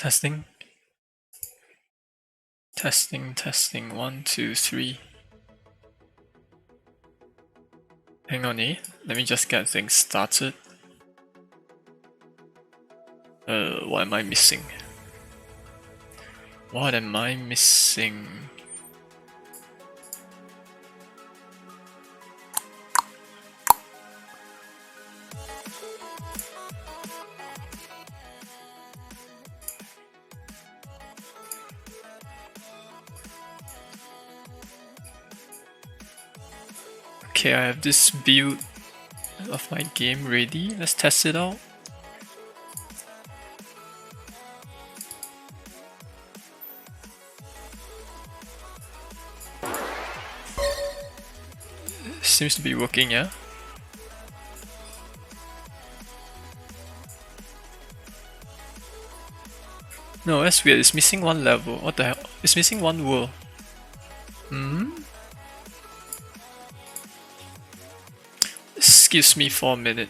Testing. Testing. 1, 2, 3. Hang on, let me just get things started. What am I missing? What am I missing? Okay, I have this build of my game ready. Let's test it out. Seems to be working, yeah? No, that's weird. It's missing one level. What the hell? It's missing one world. Excuse me for a minute.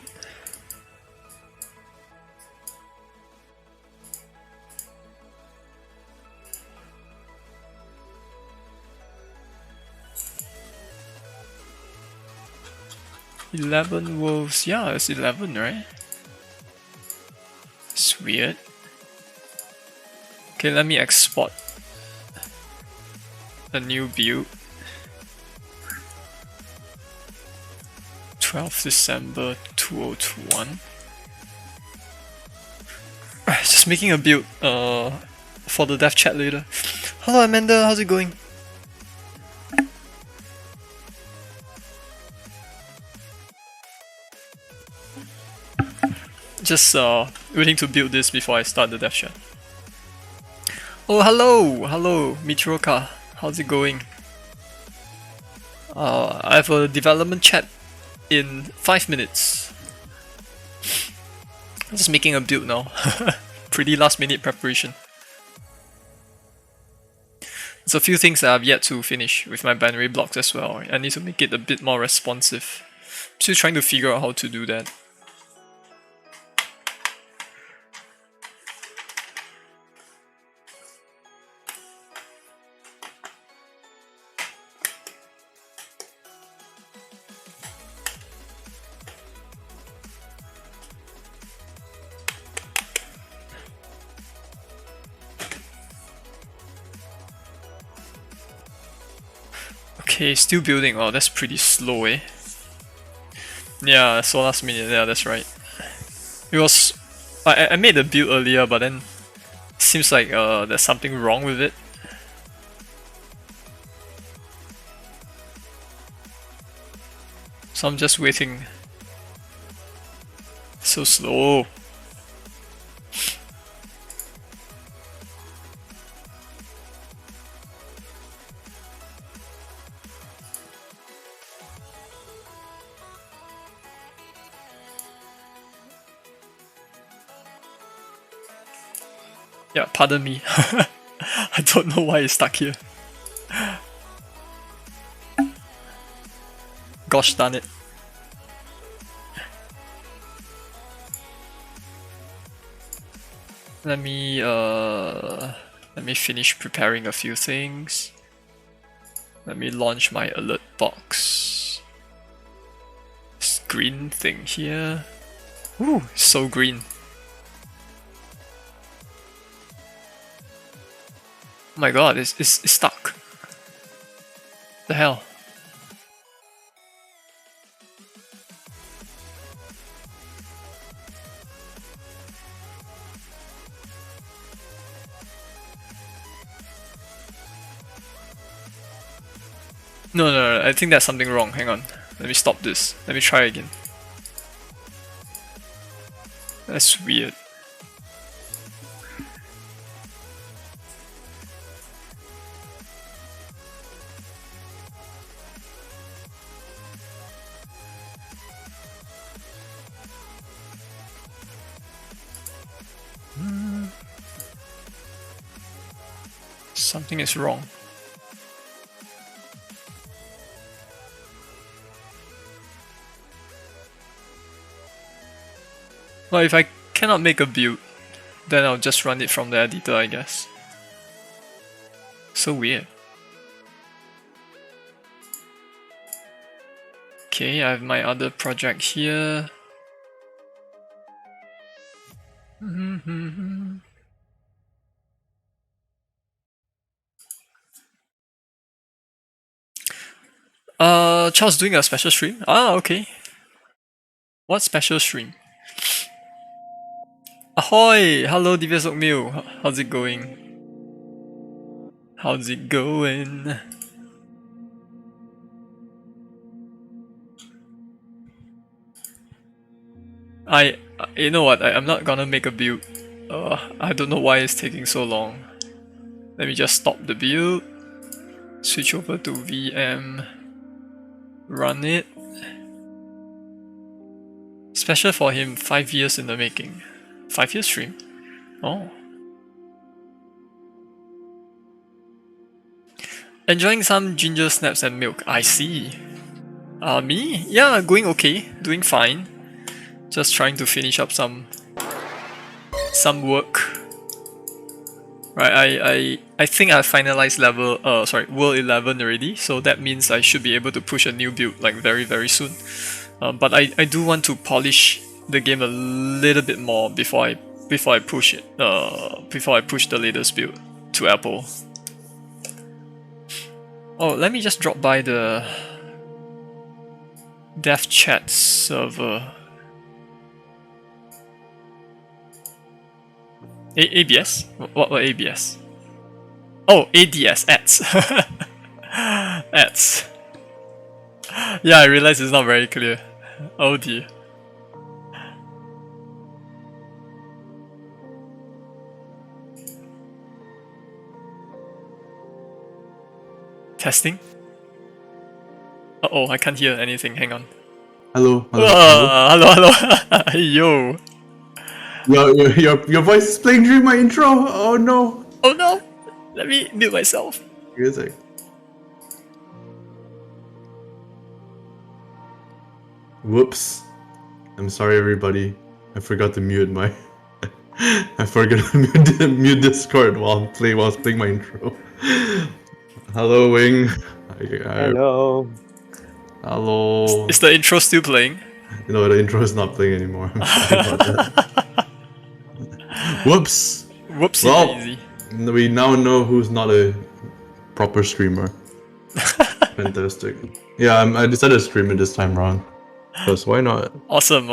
"11 wolves." Yeah, it's 11, right? It's weird. Okay, let me export a new build. 12th December 2021. Just making a build for the dev chat later. Hello Amanda, how's it going? Just waiting to build this before I start the dev chat. Oh, hello Mitroka, how's it going? I have a development chat in 5 minutes. I'm just making a build now. Pretty last minute preparation. There's a few things that I've yet to finish with my binary blocks as well. I need to make it a bit more responsive. Still trying to figure out how to do that. Okay, still building. Oh, that's pretty slow, eh? Yeah, so last minute. Yeah, that's right. It was... I made the build earlier, but then seems like there's something wrong with it. So I'm just waiting. So slow. Yeah, pardon me. I don't know why it's stuck here. Gosh darn it. Let me finish preparing a few things. Let me launch my alert box. This green thing here. Ooh, so green. Oh my god, it's stuck. The hell? No, I think there's something wrong. Hang on. Let me stop this. Let me try again. That's weird. Something is wrong. Well, if I cannot make a build, then I'll just run it from the editor, I guess. So weird. Okay, I have my other project here. Charles doing a special stream? Ah, okay. What special stream? Ahoy! Hello, Divyas Oatmeal. How's it going? How's it going? You know what? I'm not gonna make a build. I don't know why it's taking so long. Let me just stop the build. Switch over to VM. Run it. Special for him, 5 years in the making. 5 year stream? Oh. Enjoying some ginger snaps and milk. I see. Me? Yeah, going okay. Doing fine. Just trying to finish up some work. Right, I think I finalized World 11 already, so that means I should be able to push a new build like very soon. But I do want to polish the game a little bit more before I push it. Before I push the latest build to Apple. Oh, let me just drop by the dev chat server. ABS? What ABS? Oh, ADS, ads. Ads. Yeah, I realize it's not very clear. Oh dear. Testing? Uh-oh, I can't hear anything, hang on. Hello. Hello. Hey, yo. Your voice is playing during my intro. Oh no. Oh no. Let me mute myself. Good thing. Whoops. I'm sorry, everybody. I forgot to mute my. I forgot to mute Discord while I was playing my intro. Hello, Wing. Hello. Hello. Is the intro still playing? No, the intro is not playing anymore. I'm sorry about that. Whoops. Whoopsie daisy. We now know who's not a proper streamer. Fantastic. Yeah, I decided to stream it this time around. Because why not? Awesome.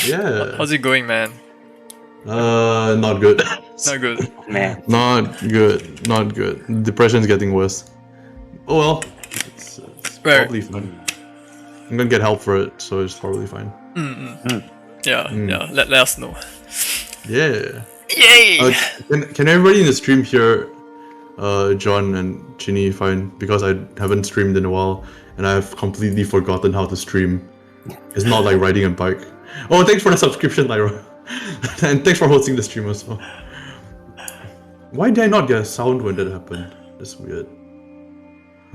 Yeah. How's it going, man? Not good. Not good. Man. Not good. Depression's getting worse. Oh well. It's probably fine. I'm gonna get help for it, so it's probably fine. Yeah. Let us know. Yeah. Yay! Can everybody in the stream hear John and Chinny fine? Because I haven't streamed in a while and I've completely forgotten how to stream. It's not like riding a bike. Oh, thanks for the subscription, Lyra. And thanks for hosting the stream as well. Why did I not get a sound when that happened? That's weird.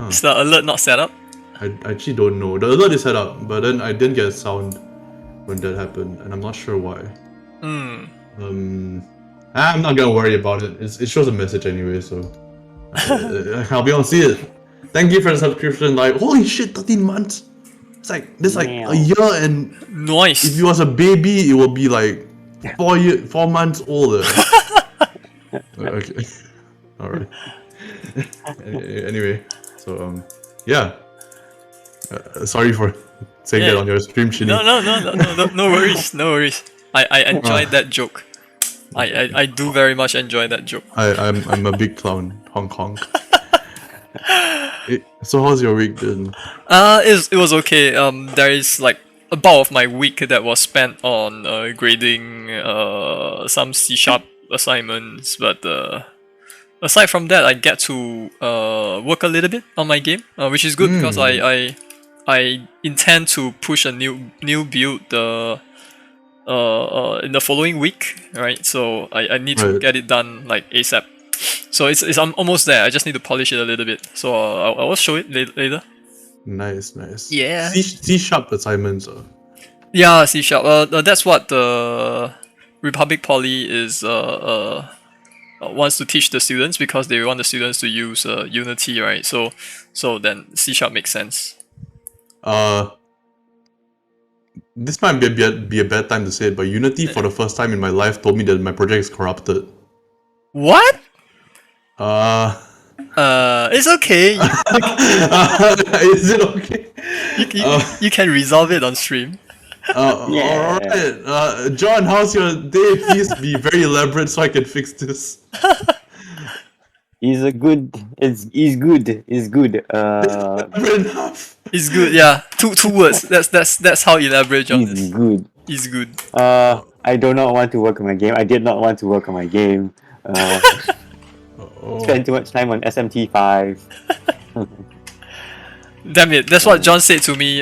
Is the alert not set up? I actually don't know. The alert is set up, but then I didn't get a sound when that happened, and I'm not sure why. I'm not gonna worry about it. It shows a message anyway, so I'll be able to see it. Thank you for the subscription. Like, holy shit, 13 months. It's like a year, and nice. If you was a baby, it will be like 4 months older. Okay. All right. Anyway, so yeah. Sorry for saying that on your stream, Shinny. No worries. I enjoyed that joke. I do very much enjoy that joke. I'm a big clown. Honk honk. So how's your week been? It was okay. There is like a bulk of my week that was spent on grading some C# assignments, but aside from that, I get to work a little bit on my game, which is good because I intend to push a new build in the following week, right? So I need to get it done like ASAP. So I'm almost there. I just need to polish it a little bit. So I will show it later. Nice. Yeah. C# assignments. Yeah, C#. That's what the Republic Poly is wants to teach the students because they want the students to use Unity, right? So then C# makes sense. This might be a bad time to say it, but Unity for the first time in my life told me that my project is corrupted. What? Uh, It's okay. is it okay? You can resolve it on stream. Yeah. Alright. John, how's your day? Please be very elaborate so I can fix this. He's good. He's good. Fair enough. It's good, yeah. Two words. That's how elaborate John He's is. good. He's good. I do not want to work on my game. I did not want to work on my game. Spend too much time on SMT5. Damn it, that's what John said to me,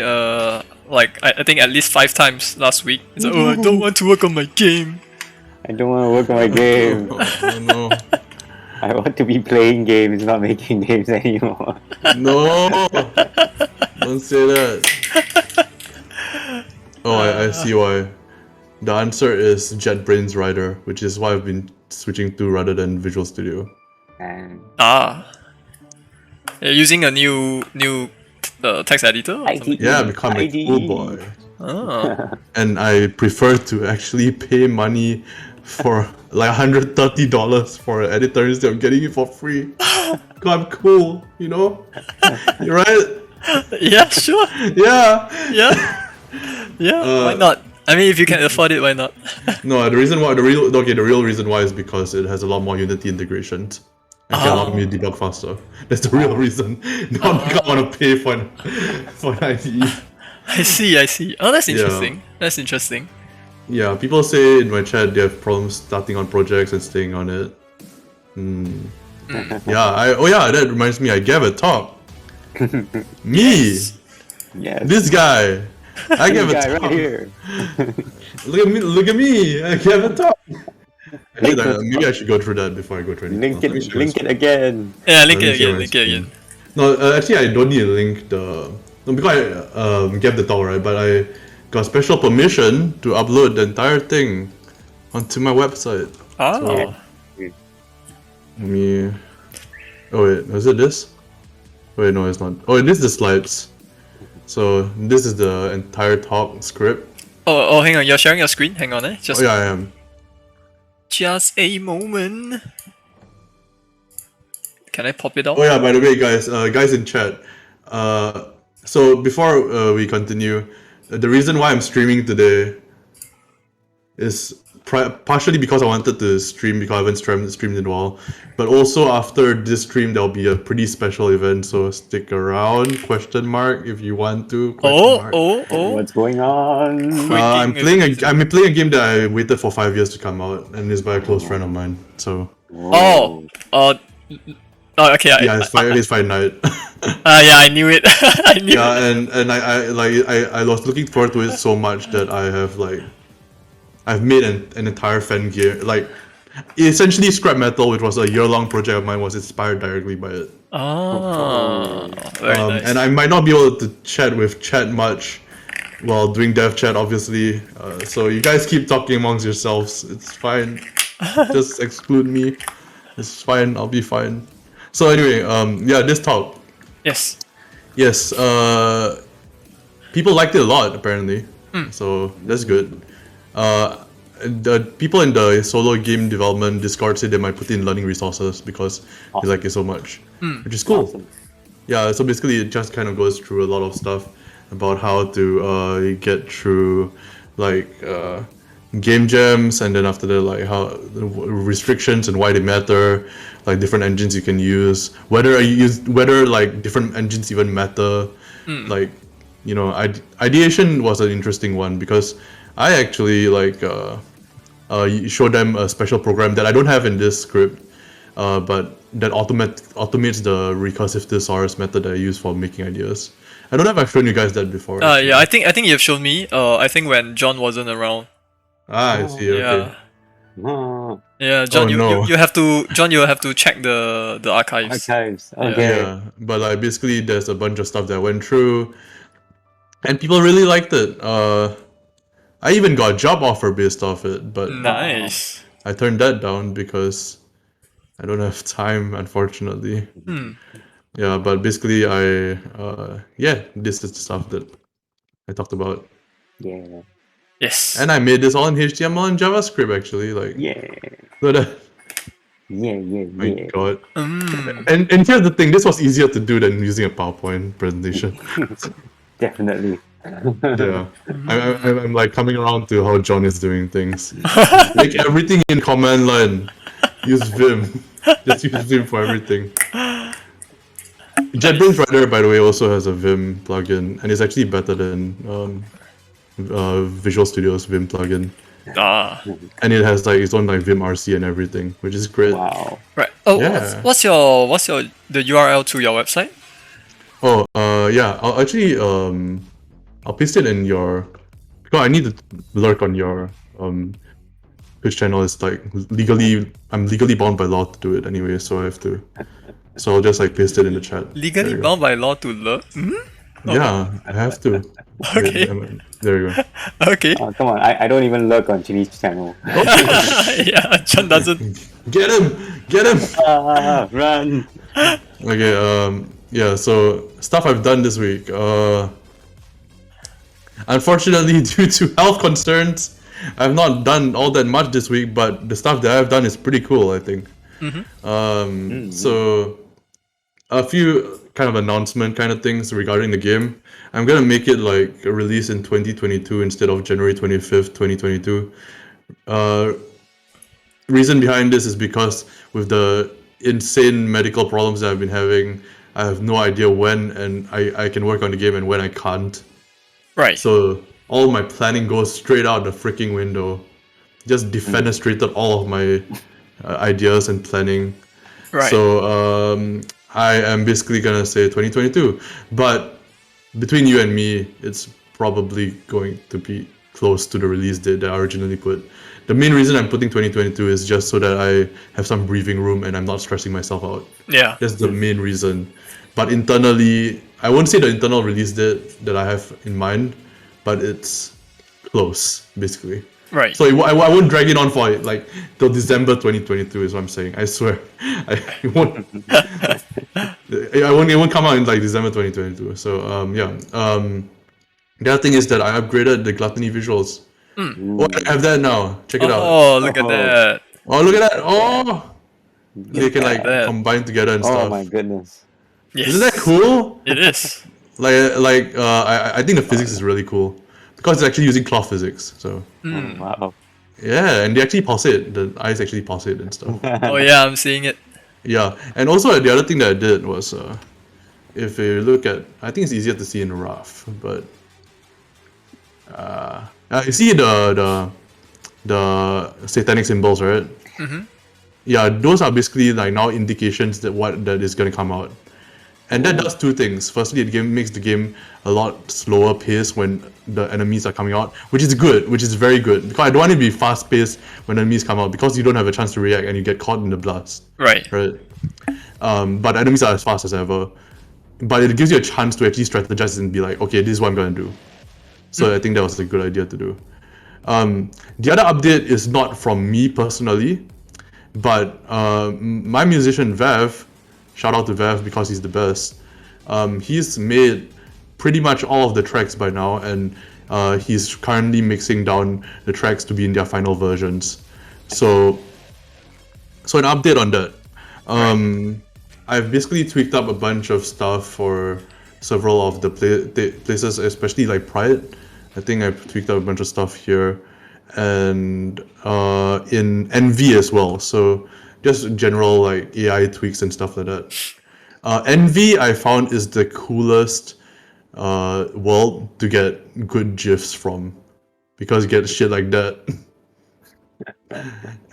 like, I think at least 5 times last week. He's like, oh, I don't want to work on my game. I don't want to work on my game. Oh no. I want to be playing games, not making games anymore. No! Don't say that. Oh, I see why. The answer is JetBrains Rider, which is why I've been switching to rather than Visual Studio. And You're using a new text editor or something? Yeah, I become a IDE. cool boy. Oh. And I prefer to actually pay money for like $130 for an editor instead of getting it for free. 'Cause I'm cool, you know? You're right? Yeah, sure. Yeah! Yeah, why not? I mean, if you can afford it, why not? No, the real reason why is because it has a lot more Unity integrations. And can allow me to debug faster. That's the real reason. Not because I want to pay for an IDE. I see. Oh, that's interesting. That's interesting. Yeah, people say in my chat they have problems starting on projects and staying on it. Yeah, that reminds me, I gave a talk. Me! Yes. This guy! I gave a guy talk. right here. Look at me! I gave a talk! Maybe I should go through that before I go through anything. Link it again. Yeah, link Let me it share again, my link it screen. again. No, actually I don't need to link no, because I gave the talk, right? But I got special permission to upload the entire thing onto my website. Oh. Oh wait, is it this? Wait, no, it's not. Oh, this is the slides. So this is the entire talk script. Oh, hang on, you're sharing your screen? Hang on, Oh yeah, I am. Just a moment. Can I pop it out? Oh yeah, by the way, guys in chat. So before we continue, the reason why I'm streaming today is partially because I wanted to stream because I haven't streamed in a while, but also after this stream there'll be a pretty special event. So stick around? Question mark if you want to. What's going on? I'm playing a game that I waited for 5 years to come out, and it's by a close friend of mine. So. Okay. Yeah, it's Fight Night. Yeah, I knew it. I knew. Yeah, and I was looking forward to it so much that I've made an entire fan gear. Like, essentially Scrap Metal, which was a year-long project of mine, was inspired directly by it. Oh, very nice. And I might not be able to chat with chat much while doing dev chat, obviously. So you guys keep talking amongst yourselves. It's fine. Just exclude me. It's fine. I'll be fine. So anyway, this talk. Yes. Yes. People liked it a lot apparently. So that's good. The people in the solo game development Discord said they might put in learning resources because they like it so much, which is cool. Awesome. Yeah, so basically it just kind of goes through a lot of stuff about how to get through game jams, and then after that how restrictions and why they matter, like different engines you can use, whether different engines even matter. Like, ideation was an interesting one because I actually showed them a special program that I don't have in this script, but that automates the recursive thesaurus method that I use for making ideas. I don't know if I've shown you guys that before. Yeah, I think you've shown me. I think when John wasn't around. I see. Okay. Yeah. Oh, Yeah, John, no. you have to check the archives. archives. Okay. Yeah, but basically there's a bunch of stuff that I went through, and people really liked it. I even got a job offer based off it, but Nice. I turned that down because I don't have time, unfortunately. Yeah, but basically, this is the stuff that I talked about. Yeah. Yes. And I made this all in HTML and JavaScript, actually. Like, Yeah. so that, Yeah. my Yeah. god. Mm. And here's the thing, this was easier to do than using a PowerPoint presentation. Definitely. Yeah. I'm like coming around to how John is doing things. Make everything in command line. Use Vim. Just use Vim for everything. JetBrains Writer, by the way, also has a Vim plugin, and it's actually better than Visual Studio's Vim plugin. Ah. And it has like its own like Vim RC and everything, which is great. Wow. Right. Oh, Yeah. what's your the URL to your website? Oh, yeah. I'll actually I'll paste it in your. No, I need to lurk on your Twitch channel. It's like I'm legally bound by law to do it anyway, so I have to. So I'll just like paste it in the chat. Legally There you go. bound by law to learn. Yeah, I have to. Okay. There you go. Okay. Oh, come on. I don't even lurk on Chini's channel. Yeah, John doesn't. Get him! Get him! Run. Okay, yeah, so stuff I've done this week. Unfortunately, due to health concerns, I've not done all that much this week, but the stuff that I've done is pretty cool, I think. So, a few kind of announcement kind of things regarding the game. I'm gonna make it like a release in 2022 instead of January 25th, 2022. Reason behind this is because with the insane medical problems that I've been having, I have no idea when and I can work on the game and when I can't. Right. So all my planning goes straight out the freaking window. Just defenestrated all of my ideas and planning. Right. So I am basically gonna say 2022, but between you and me, it's probably going to be close to the release date that I originally put. The main reason I'm putting 2022 is just so that I have some breathing room and I'm not stressing myself out. Yeah. That's the main reason. But internally, I won't say the internal release date that I have in mind, but it's close, basically. Right. So I won't drag it on for like till December 2022 is what I'm saying. I swear, it won't. It won't come out in like December 2022. So yeah. The other thing is that I upgraded the gluttony visuals. Oh, I have that now. Check it out. Oh, look at that. Oh, look at that. Oh, they can like that. combine together and Oh stuff. my goodness. Yes. Isn't that cool? It is. I think the physics is really cool because it's actually using cloth physics. So Oh, wow. yeah, and they actually pulsate. The eyes actually pulsate and stuff. Oh yeah, I'm seeing it. Yeah, and also the other thing that I did was, if you look at, I think it's easier to see in rough, but you see the satanic symbols, right? Yeah, those are basically like now indications that is going to come out. And that does two things. Firstly, it makes the game a lot slower pace when the enemies are coming out, which is good, which is very good. Because I don't want it to be fast paced when enemies come out because you don't have a chance to react and you get caught in the blast. Right. Right. But enemies are as fast as ever. But it gives you a chance to actually strategize and be like, okay, this is what I'm gonna do. So I think that was a good idea to do. The other update is not from me personally, but my musician Vev, shout out to Vev because he's the best. He's made pretty much all of the tracks by now, and he's currently mixing down the tracks to be in their final versions. So an update on that. I've basically tweaked up a bunch of stuff for several of the places, especially like Pride. I think I've tweaked up a bunch of stuff here, and in Envy as well. So just general like AI tweaks and stuff like that. Envy I found is the coolest world to get good gifs from, because you get shit like that.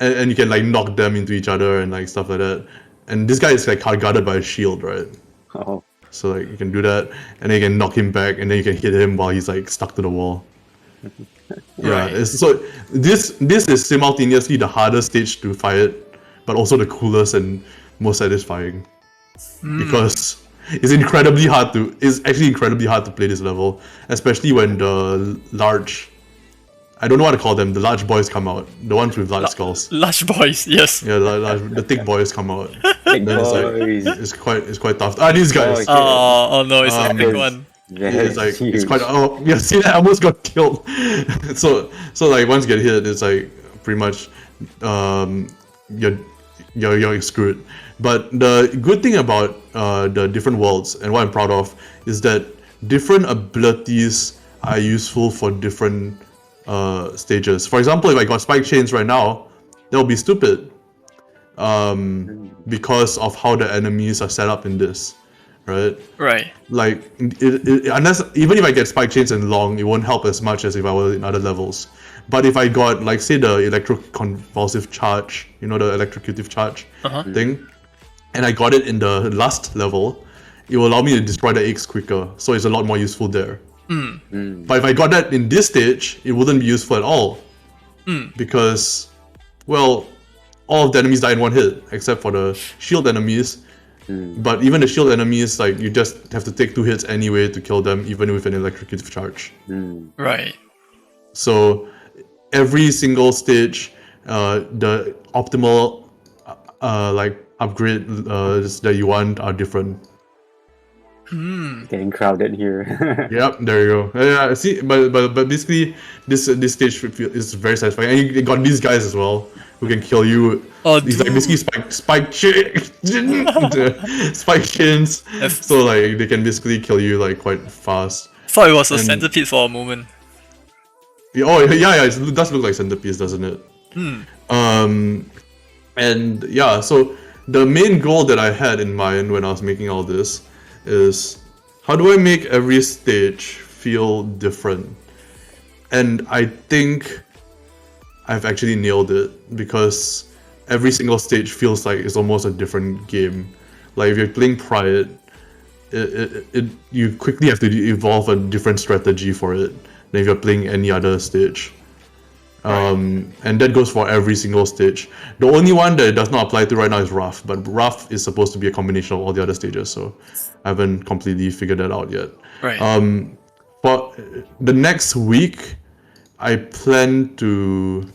and you can like knock them into each other and like stuff like that. And this guy is like guarded by a shield, right? Oh. So like you can do that, and then you can knock him back, and then you can hit him while he's like stuck to the wall. Yeah, Right. so this is simultaneously the hardest stage to fight, but also the coolest and most satisfying. Because it's actually incredibly hard to play this level, especially when the large I don't know what to call them. The large boys come out. The ones with large skulls. Large boys, yes. Yeah, the thick boys come out. Big Then it's like boys. it's quite tough. Ah, these guys. Oh no, it's the big Because one. It's like huge. it's quite. Oh yeah, see that I almost got killed. so like once you get hit, it's like pretty much you're screwed. But the good thing about the different worlds and what I'm proud of is that different abilities are useful for different stages. For example, if I got spike chains right now, that would be stupid because of how the enemies are set up in this, right? Right. Like unless even if I get spike chains and long, it won't help as much as if I was in other levels. But if I got like say the electroconvulsive charge, you know, the electrocutive charge thing, and I got it in the last level, it will allow me to destroy the eggs quicker, so it's a lot more useful there. But if I got that in this stage, it wouldn't be useful at all. Because, well, all of the enemies die in one hit, except for the shield enemies. But even the shield enemies, like, you just have to take 2 hits anyway to kill them, even with an electrocutive charge. Right. So, every single stage, the optimal, like, upgrade that you want are different. It's getting crowded here. Yep, there you go. Yeah, see, but basically, this stage is very satisfying, and you got these guys as well who can kill you. Oh, These like basically spike spike chins. So like they can basically kill you like quite fast. Thought it was a centipede for a moment. Yeah, oh yeah, it does look like centipedes, doesn't it? And yeah, so the main goal that I had in mind when I was making all this is how do I make every stage feel different? And I think I've actually nailed it because every single stage feels like it's almost a different game. Like if you're playing Pride, you quickly have to evolve a different strategy for it than if you're playing any other stage. And that goes for every single stage. The only one that it does not apply to right now is Rough, but Rough is supposed to be a combination of all the other stages, so I haven't completely figured that out yet. Right. For the next week, I plan to.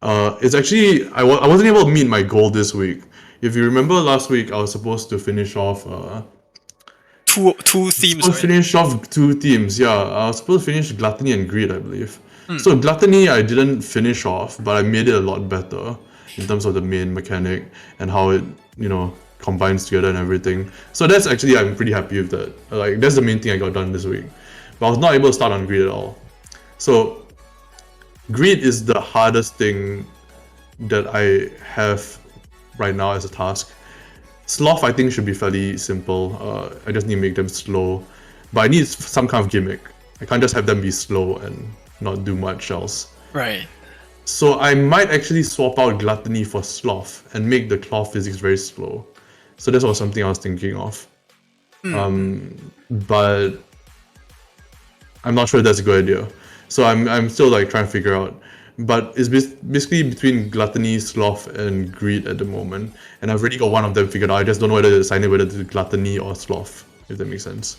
It's actually I wasn't able to meet my goal this week. If you remember last week, I was supposed to finish off. Two themes, right? Finish off 2 themes. Yeah, I was supposed to finish Gluttony and Greed, I believe. So Gluttony, I didn't finish off, but I made it a lot better in terms of the main mechanic and how it, combines together and everything. So that's actually, I'm pretty happy with that. Like, that's the main thing I got done this week. But I was not able to start on Greed at all. So, Greed is the hardest thing that I have right now as a task. Sloth, I think, should be fairly simple. I just need to make them slow. But I need some kind of gimmick. I can't just have them be slow and not do much else. Right. So I might actually swap out Gluttony for Sloth and make the claw physics very slow. So that was something I was thinking of. But I'm not sure if that's a good idea. So I'm still like trying to figure out. But it's basically between Gluttony, Sloth, and Greed at the moment. And I've already got one of them figured out. I just don't know whether to decide whether to do Gluttony or Sloth, if that makes sense.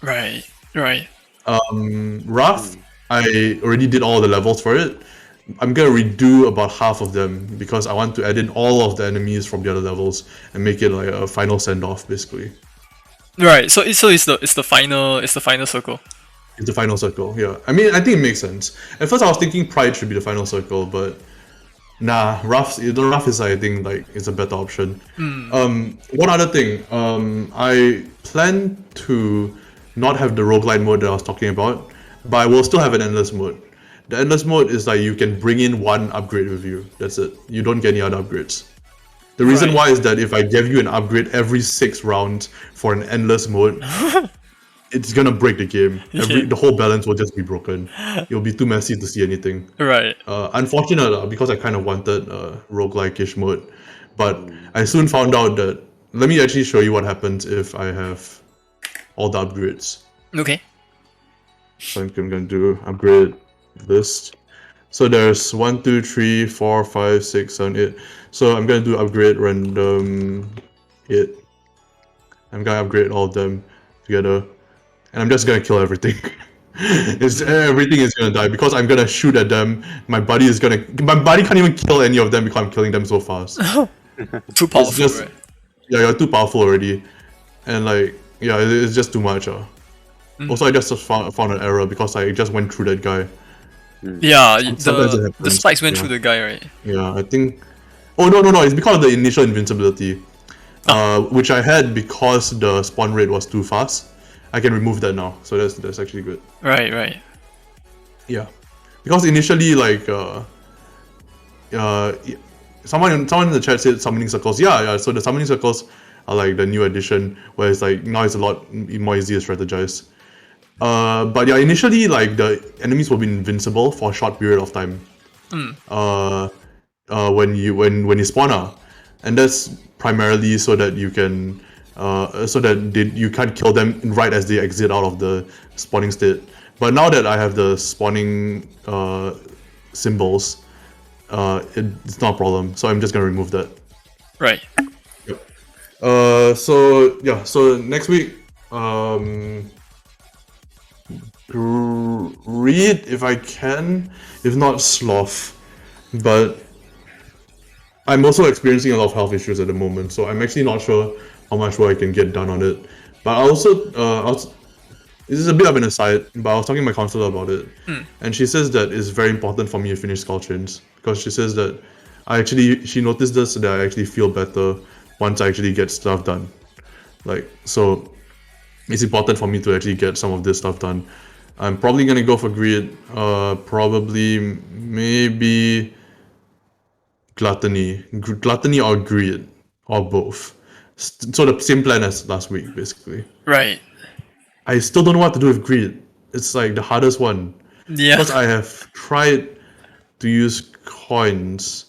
Right. Wrath, I already did all the levels for it. I'm gonna redo about half of them because I want to add in all of the enemies from the other levels and make it like a final send-off, basically. Right. So it's the final circle. It's the final circle, yeah. I mean, I think it makes sense. At first, I was thinking Pride should be the final circle, but nah, Wrath is, I think, like, it's a better option. One other thing, I plan to not have the roguelite mode that I was talking about, but I will still have an endless mode. The endless mode is like you can bring in 1 upgrade with you. That's it. You don't get any other upgrades. The reason why is that if I give you an upgrade every 6 rounds for an endless mode, it's gonna break the game. The whole balance will just be broken. It'll be too messy to see anything. Right. Unfortunate because I kind of wanted a roguelike-ish mode. But I soon found out that... Let me actually show you what happens if I have all the upgrades. Okay. So I'm gonna do upgrade list. So there's 1, 2, 3, 4, 5, 6, 7, 8. So I'm gonna do upgrade random 8. I'm gonna upgrade all of them together. And I'm just gonna kill everything. Everything is gonna die because I'm gonna shoot at them. My buddy can't even kill any of them because I'm killing them so fast. Too It's powerful, just right? yeah, you're too powerful already, and like yeah, it's just too much. Also, I just found an error because I just went through that guy. Yeah, Sometimes it the happens. spikes went Yeah. through the guy, right? Yeah, I think. Oh no! It's because of the initial invincibility, which I had because the spawn rate was too fast. I can remove that now, so that's actually good. Right. Yeah, because initially like y- someone in the chat said summoning circles. Yeah. So the summoning circles are like the new addition, where it's like now it's a lot more easy to strategize. But yeah, initially like the enemies will be invincible for a short period of time. When you spawn and that's primarily so that you can you can't kill them right as they exit out of the spawning state. But now that I have the spawning symbols, it's not a problem. So I'm just gonna remove that. Right. Yep. So next week, read if I can, if not sloth, but I'm also experiencing a lot of health issues at the moment, so I'm actually not sure how much work I can get done on it. But this is a bit of an aside, but I was talking to my counselor about it, and she says that it's very important for me to finish Skull Chains because she says that she noticed this that I actually feel better once I actually get stuff done. Like so, it's important for me to actually get some of this stuff done. I'm probably gonna go for greed. Probably maybe gluttony or greed, or both. So the same plan as last week, basically. Right. I still don't know what to do with greed. It's like the hardest one Yeah. because I have tried to use coins,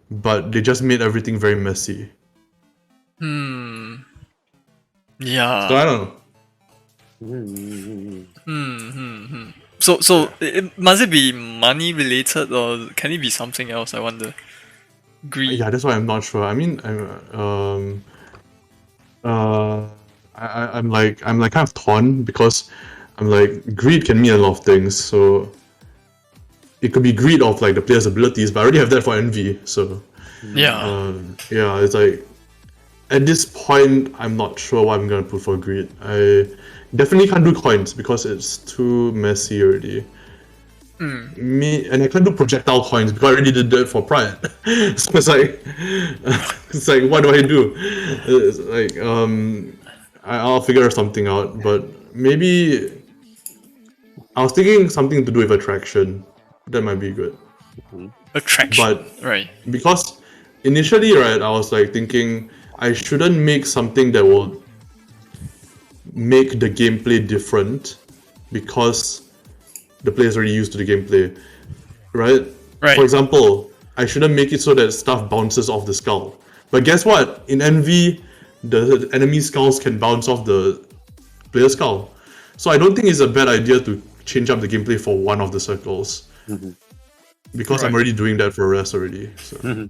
but they just made everything very messy. Yeah. So I don't know. So must it be money related or can it be something else? I wonder. Greed. Yeah, that's why I'm not sure. I mean, I'm like kind of torn because I'm like greed can mean a lot of things. So it could be greed of like the player's abilities, but I already have that for envy. So Yeah. yeah, it's like at this point I'm not sure what I'm gonna put for greed. I definitely can't do coins because it's too messy already. And I can't do projectile coins because I already did that for pride. So it's like what do I do? It's like I'll figure something out, but maybe I was thinking something to do with attraction. That might be good. Attraction. But Right. because initially, right, I was like thinking I shouldn't make something that will make the gameplay different because the player's already used to the gameplay, right? Right. For example, I shouldn't make it so that stuff bounces off the skull. But guess what? In Envy, the enemy skulls can bounce off the player's skull. So I don't think it's a bad idea to change up the gameplay for one of the circles. Because I'm Right. already doing that for rest already. So.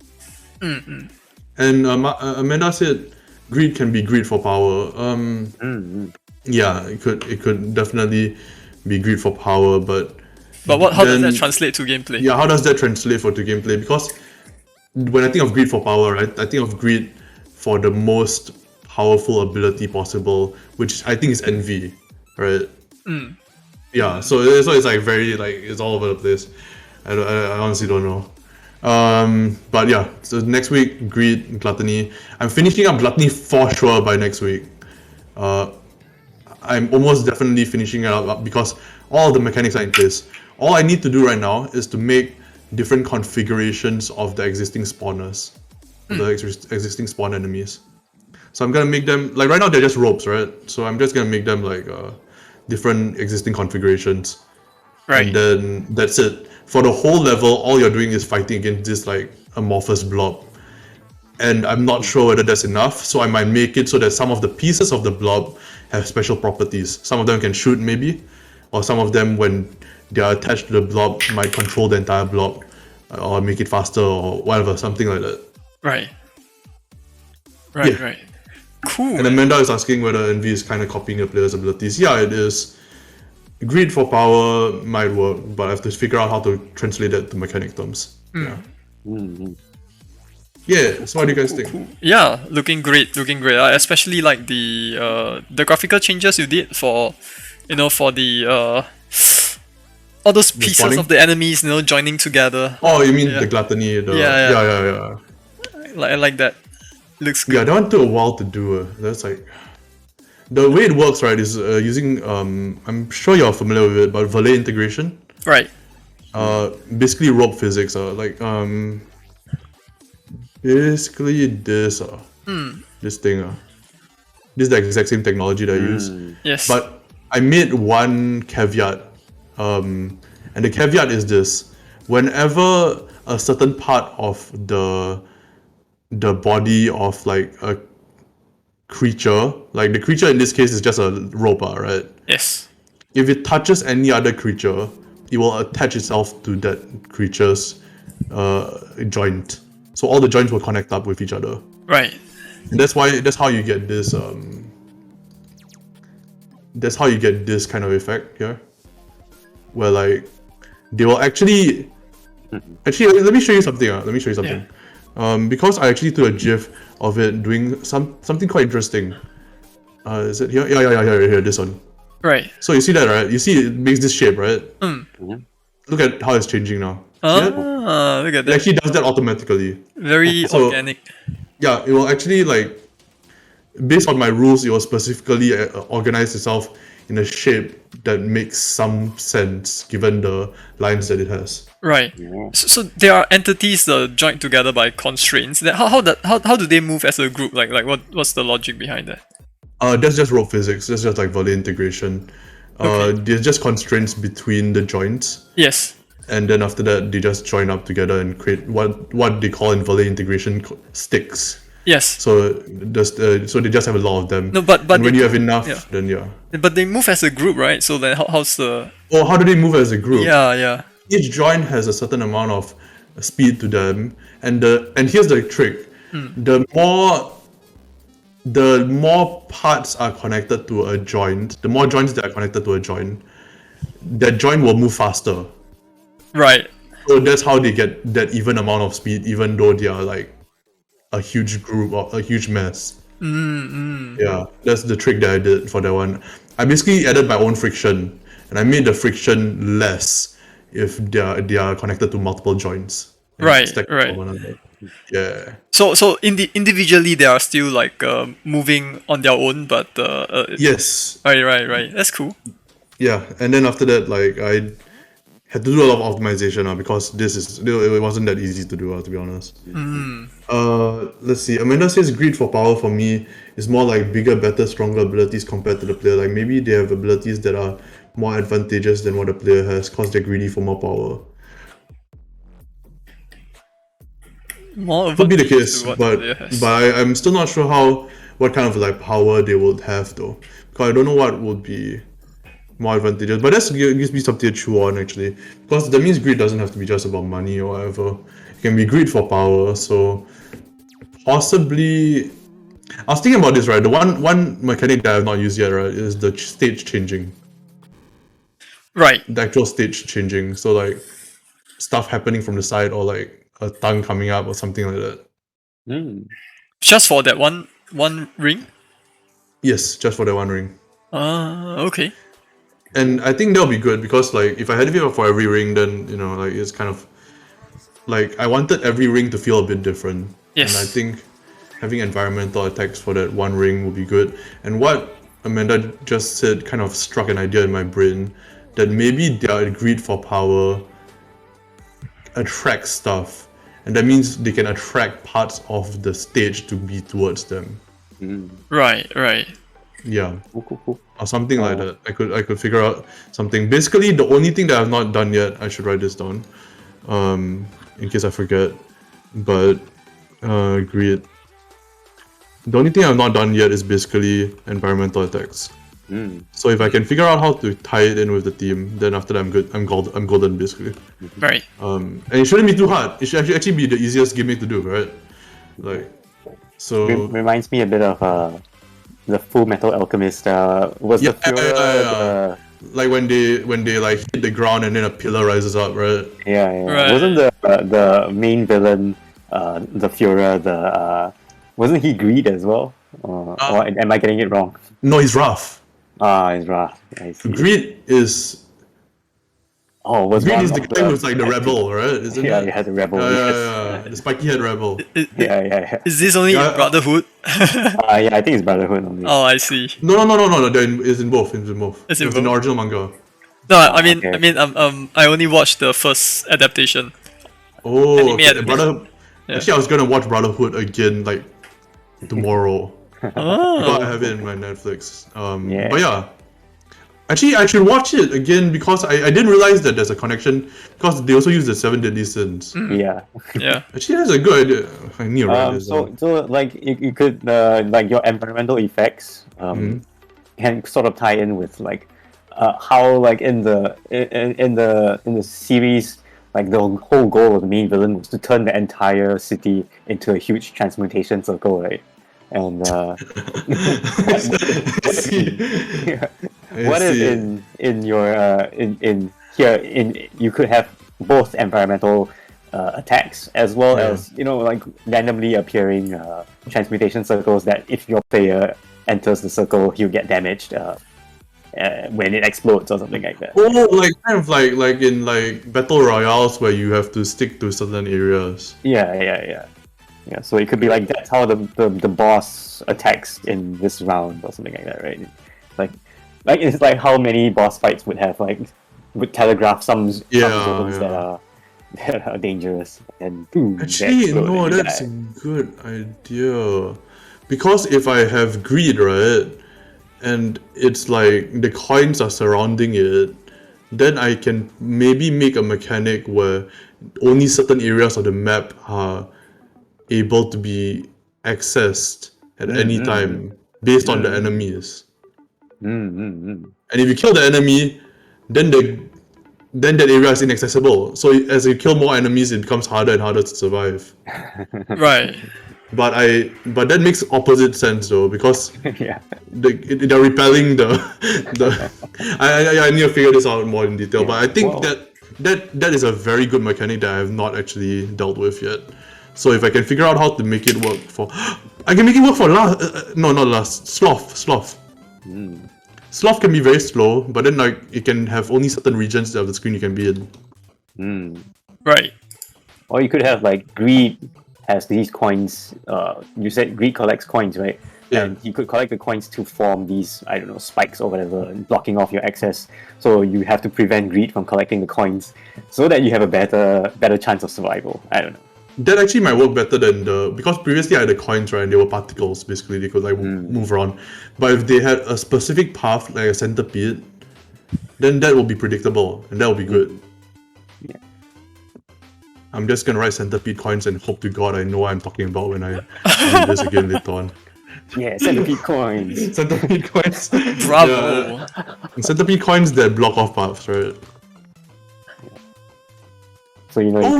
And Amanda said greed can be greed for power. Yeah, it could definitely be greed for power, but How does that then- translate to gameplay? yeah, how does that translate to gameplay? Because when I think of greed for power, right, I think of greed for the most powerful ability possible, which I think is envy, right? Yeah, so it's like very like it's all over the place. I honestly don't know. But yeah, so next week greed, gluttony. I'm finishing up gluttony for sure by next week. I'm almost definitely finishing it up because all the mechanics are in place. All I need to do right now is to make different configurations of the existing spawners, of the existing spawn enemies. So I'm gonna make them like right now they're just ropes, right? So I'm just gonna make them like different existing configurations, Right. and then that's it. For the whole level, all you're doing is fighting against this like amorphous blob. And I'm not sure whether that's enough, so I might make it so that some of the pieces of the blob have special properties. Some of them can shoot maybe, or some of them when they are attached to the blob might control the entire blob, or make it faster or whatever, something like that. Right. Right. Yeah. Right. Cool. And Amanda is asking whether Envy is kind of copying the player's abilities. Yeah, it is. greed for power might work, but I have to figure out how to translate that to mechanic terms. Yeah. Mm-hmm. Yeah. So what do you guys think? Yeah, looking great, looking great. I especially like the graphical changes you did for, for the all those pieces spawning? of the enemies, joining together. Oh, you mean Yeah. the gluttony? Yeah. Yeah. I like that. Looks Yeah, good. that one took a while to do. That's like the way it works, right? Is using I'm sure you're familiar with it, but verlet integration. Right. Basically rope physics. Basically this this thing. This is the exact same technology that I use. Yes. But I made one caveat, and the caveat is this: whenever a certain part of the body of like a creature, like the creature in this case is just a rope, right? Yes. If it touches any other creature, it will attach itself to that creature's joint. So all the joints will connect up with each other, Right. and that's how you get this that's how you get this kind of effect here, where like they will actually let me show you something. Let me show you something. Because I actually took a GIF of it doing something quite interesting. Is it here? Yeah, here, this one. Right. So you see that, right? You see it makes this shape, right? Look at how it's changing now. See that? Look at It that. actually does that automatically. Very So- organic. Yeah, it will actually like, based on my rules, it will specifically organize itself in a shape that makes some sense given the lines that it has. Right. So there are entities that are joined together by constraints. That how do they move as a group? Like what's the logic behind that? That's just rope physics. That's just like verlet integration. Okay. There's just constraints between the joints, Yes. and then after that, they just join up together and create what they call in verlet integration sticks. Yes. So so they just have a lot of them. No, but and when they- you have enough, yeah. then yeah. But they move as a group, right? So then how's the Oh, how do they move as a group? yeah. Each joint has a certain amount of speed to them, and here's the trick: the more parts are connected to a joint, the more joints that are connected to a joint, that joint will move faster. Right. So that's how they get that even amount of speed, even though they are like a huge group or a huge mess. Yeah, that's the trick that I did for that one. I basically added my own friction, and I made the friction less if they are connected to multiple joints. and Right, stacked right. on one another. Yeah. So individually they are still like moving on their own, but Yes. right. That's cool. Yeah, and then after that, like I had to do a lot of optimization because it wasn't that easy to do, to be honest. Let's see. Amanda says greed for power for me is more like bigger, better, stronger abilities compared to the player. Like maybe they have abilities that are more advantageous than what the player has because they're greedy for more power. More Could be the advantageous case, to what but the player has. I'm still not sure what kind of like power they would have though, because I don't know what would be more advantageous. But that gives me something to chew on actually, because that means greed doesn't have to be just about money or whatever. It can be greed for power. So possibly, I was thinking about this, right? The one mechanic that I have not used yet, right, is the stage changing, Right. the actual stage changing. So like stuff happening from the side or like a tongue coming up or something like that. Just for that one ring? Yes, just for that one ring. Okay. And I think that'll be good because like if I had it for every ring, then like it's kind of like I wanted every ring to feel a bit different. Yes. And I think having environmental attacks for that one ring would be good. And what Amanda just said kind of struck an idea in my brain that maybe their greed for power attracts stuff, and that means they can attract parts of the stage to be towards them. Right. Yeah. Cool. Or something like that. I could figure out something. Basically, the only thing that I've not done yet, I should write this down, in case I forget. But greed. The only thing I've not done yet is basically environmental attacks. So if I can figure out how to tie it in with the team, then after that I'm good. I'm golden basically. Right. And it shouldn't be too hard. It should actually be the easiest gimmick to do, right? Like, so Reminds me a bit of the Full Metal Alchemist. Was the Yeah, Führer yeah. like when they like hit the ground and then a pillar rises up, right? Yeah, yeah. Right. Wasn't the main villain, the Führer, wasn't he Greed as well? Or am I getting it wrong? No, he's rough. Ah, it's Wrath. I see. Greed is Was Greed one is the of guy who's like the rebel, right? Isn't Yeah, it? yeah, the rebel. Yeah, Yes. yeah. The spiky head rebel. Yeah. Is this only Yeah, in Brotherhood? Yeah, I think it's Brotherhood only. Oh, I see. No. It's in both. It's in both. It's in It's in the both? original manga. No, I mean, okay. I only watched the first adaptation. Oh, Anime okay. adaptation. Yeah. Actually, I was gonna watch Brotherhood again like tomorrow. But I Oh, have it in my Netflix. Yeah. But yeah. Actually, I should watch it again because I didn't realize that there's a connection because they also use the Seven Deadly Sins. Yeah. yeah. Actually, that's a good idea. I need to write this down. So like you could like your environmental effects can sort of tie in with like how like in the series, like the whole goal of the main villain was to turn the entire city into a huge transmutation circle, right? And what if in your in here in you could have both environmental attacks as well as like randomly appearing transmutation circles that if your player enters the circle he'll get damaged when it explodes or something like that. Oh, like kind of like in like battle royales where you have to stick to certain areas. Yeah. So it could be like that's how the boss attacks in this round or something like that, right? Like it's like how many boss fights would telegraph some zones that are dangerous and boom. Actually, no, that's a good idea. Because if I have greed, right, and it's like the coins are surrounding it, then I can maybe make a mechanic where only certain areas of the map are able to be accessed at any time based on the enemies. And if you kill the enemy, then that area is inaccessible. So as you kill more enemies, it becomes harder and harder to survive. Right. But that makes opposite sense though, because Yeah. they're repelling the I need to figure this out more in detail. But I think Wow. that is a very good mechanic that I have not actually dealt with yet. So if I can figure out how to make it work for, I can make it work for Sloth. Sloth can be very slow, but then like it can have only certain regions of the screen you can be in. Right. Or you could have like Greed has these coins. You said Greed collects coins, right? Yeah. And you could collect the coins to form these, I don't know, spikes or whatever, blocking off your access. So you have to prevent Greed from collecting the coins, so that you have a better chance of survival. I don't know. That actually might work better than because previously I had the coins, right, and they were particles, basically they could like move around. But if they had a specific path, like a centipede, then that will be predictable and that will be good. Yeah. I'm just gonna write centipede coins and hope to God I know what I'm talking about when I read this again later on. Yeah, centipede coins. Centipede coins. Bravo. Yeah. Centipede coins that block off paths, right? So you know. Oh,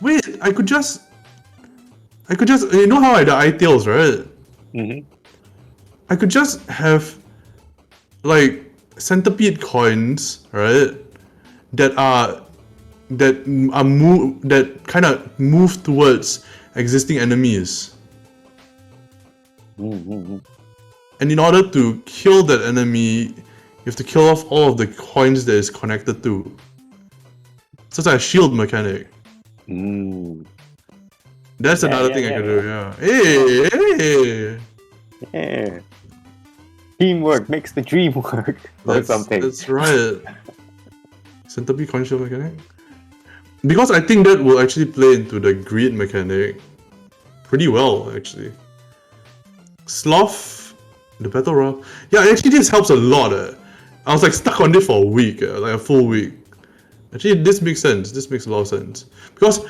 wait, I could just you know how I the eye tails, right? I could just have like centipede coins, right? That kind of move towards existing enemies. And in order to kill that enemy, you have to kill off all of the coins that is connected to. So it's like a shield mechanic. That's another thing I could do, yeah. Hey! Yeah. Teamwork makes the dream work. Or something. That's right. Centipede coin shield mechanic? Because I think that will actually play into the greed mechanic pretty well, actually. Sloth, the battle royale. Yeah, actually this helps a lot. I was like stuck on it for a week, like a full week. Actually, this makes sense. This makes a lot of sense. Because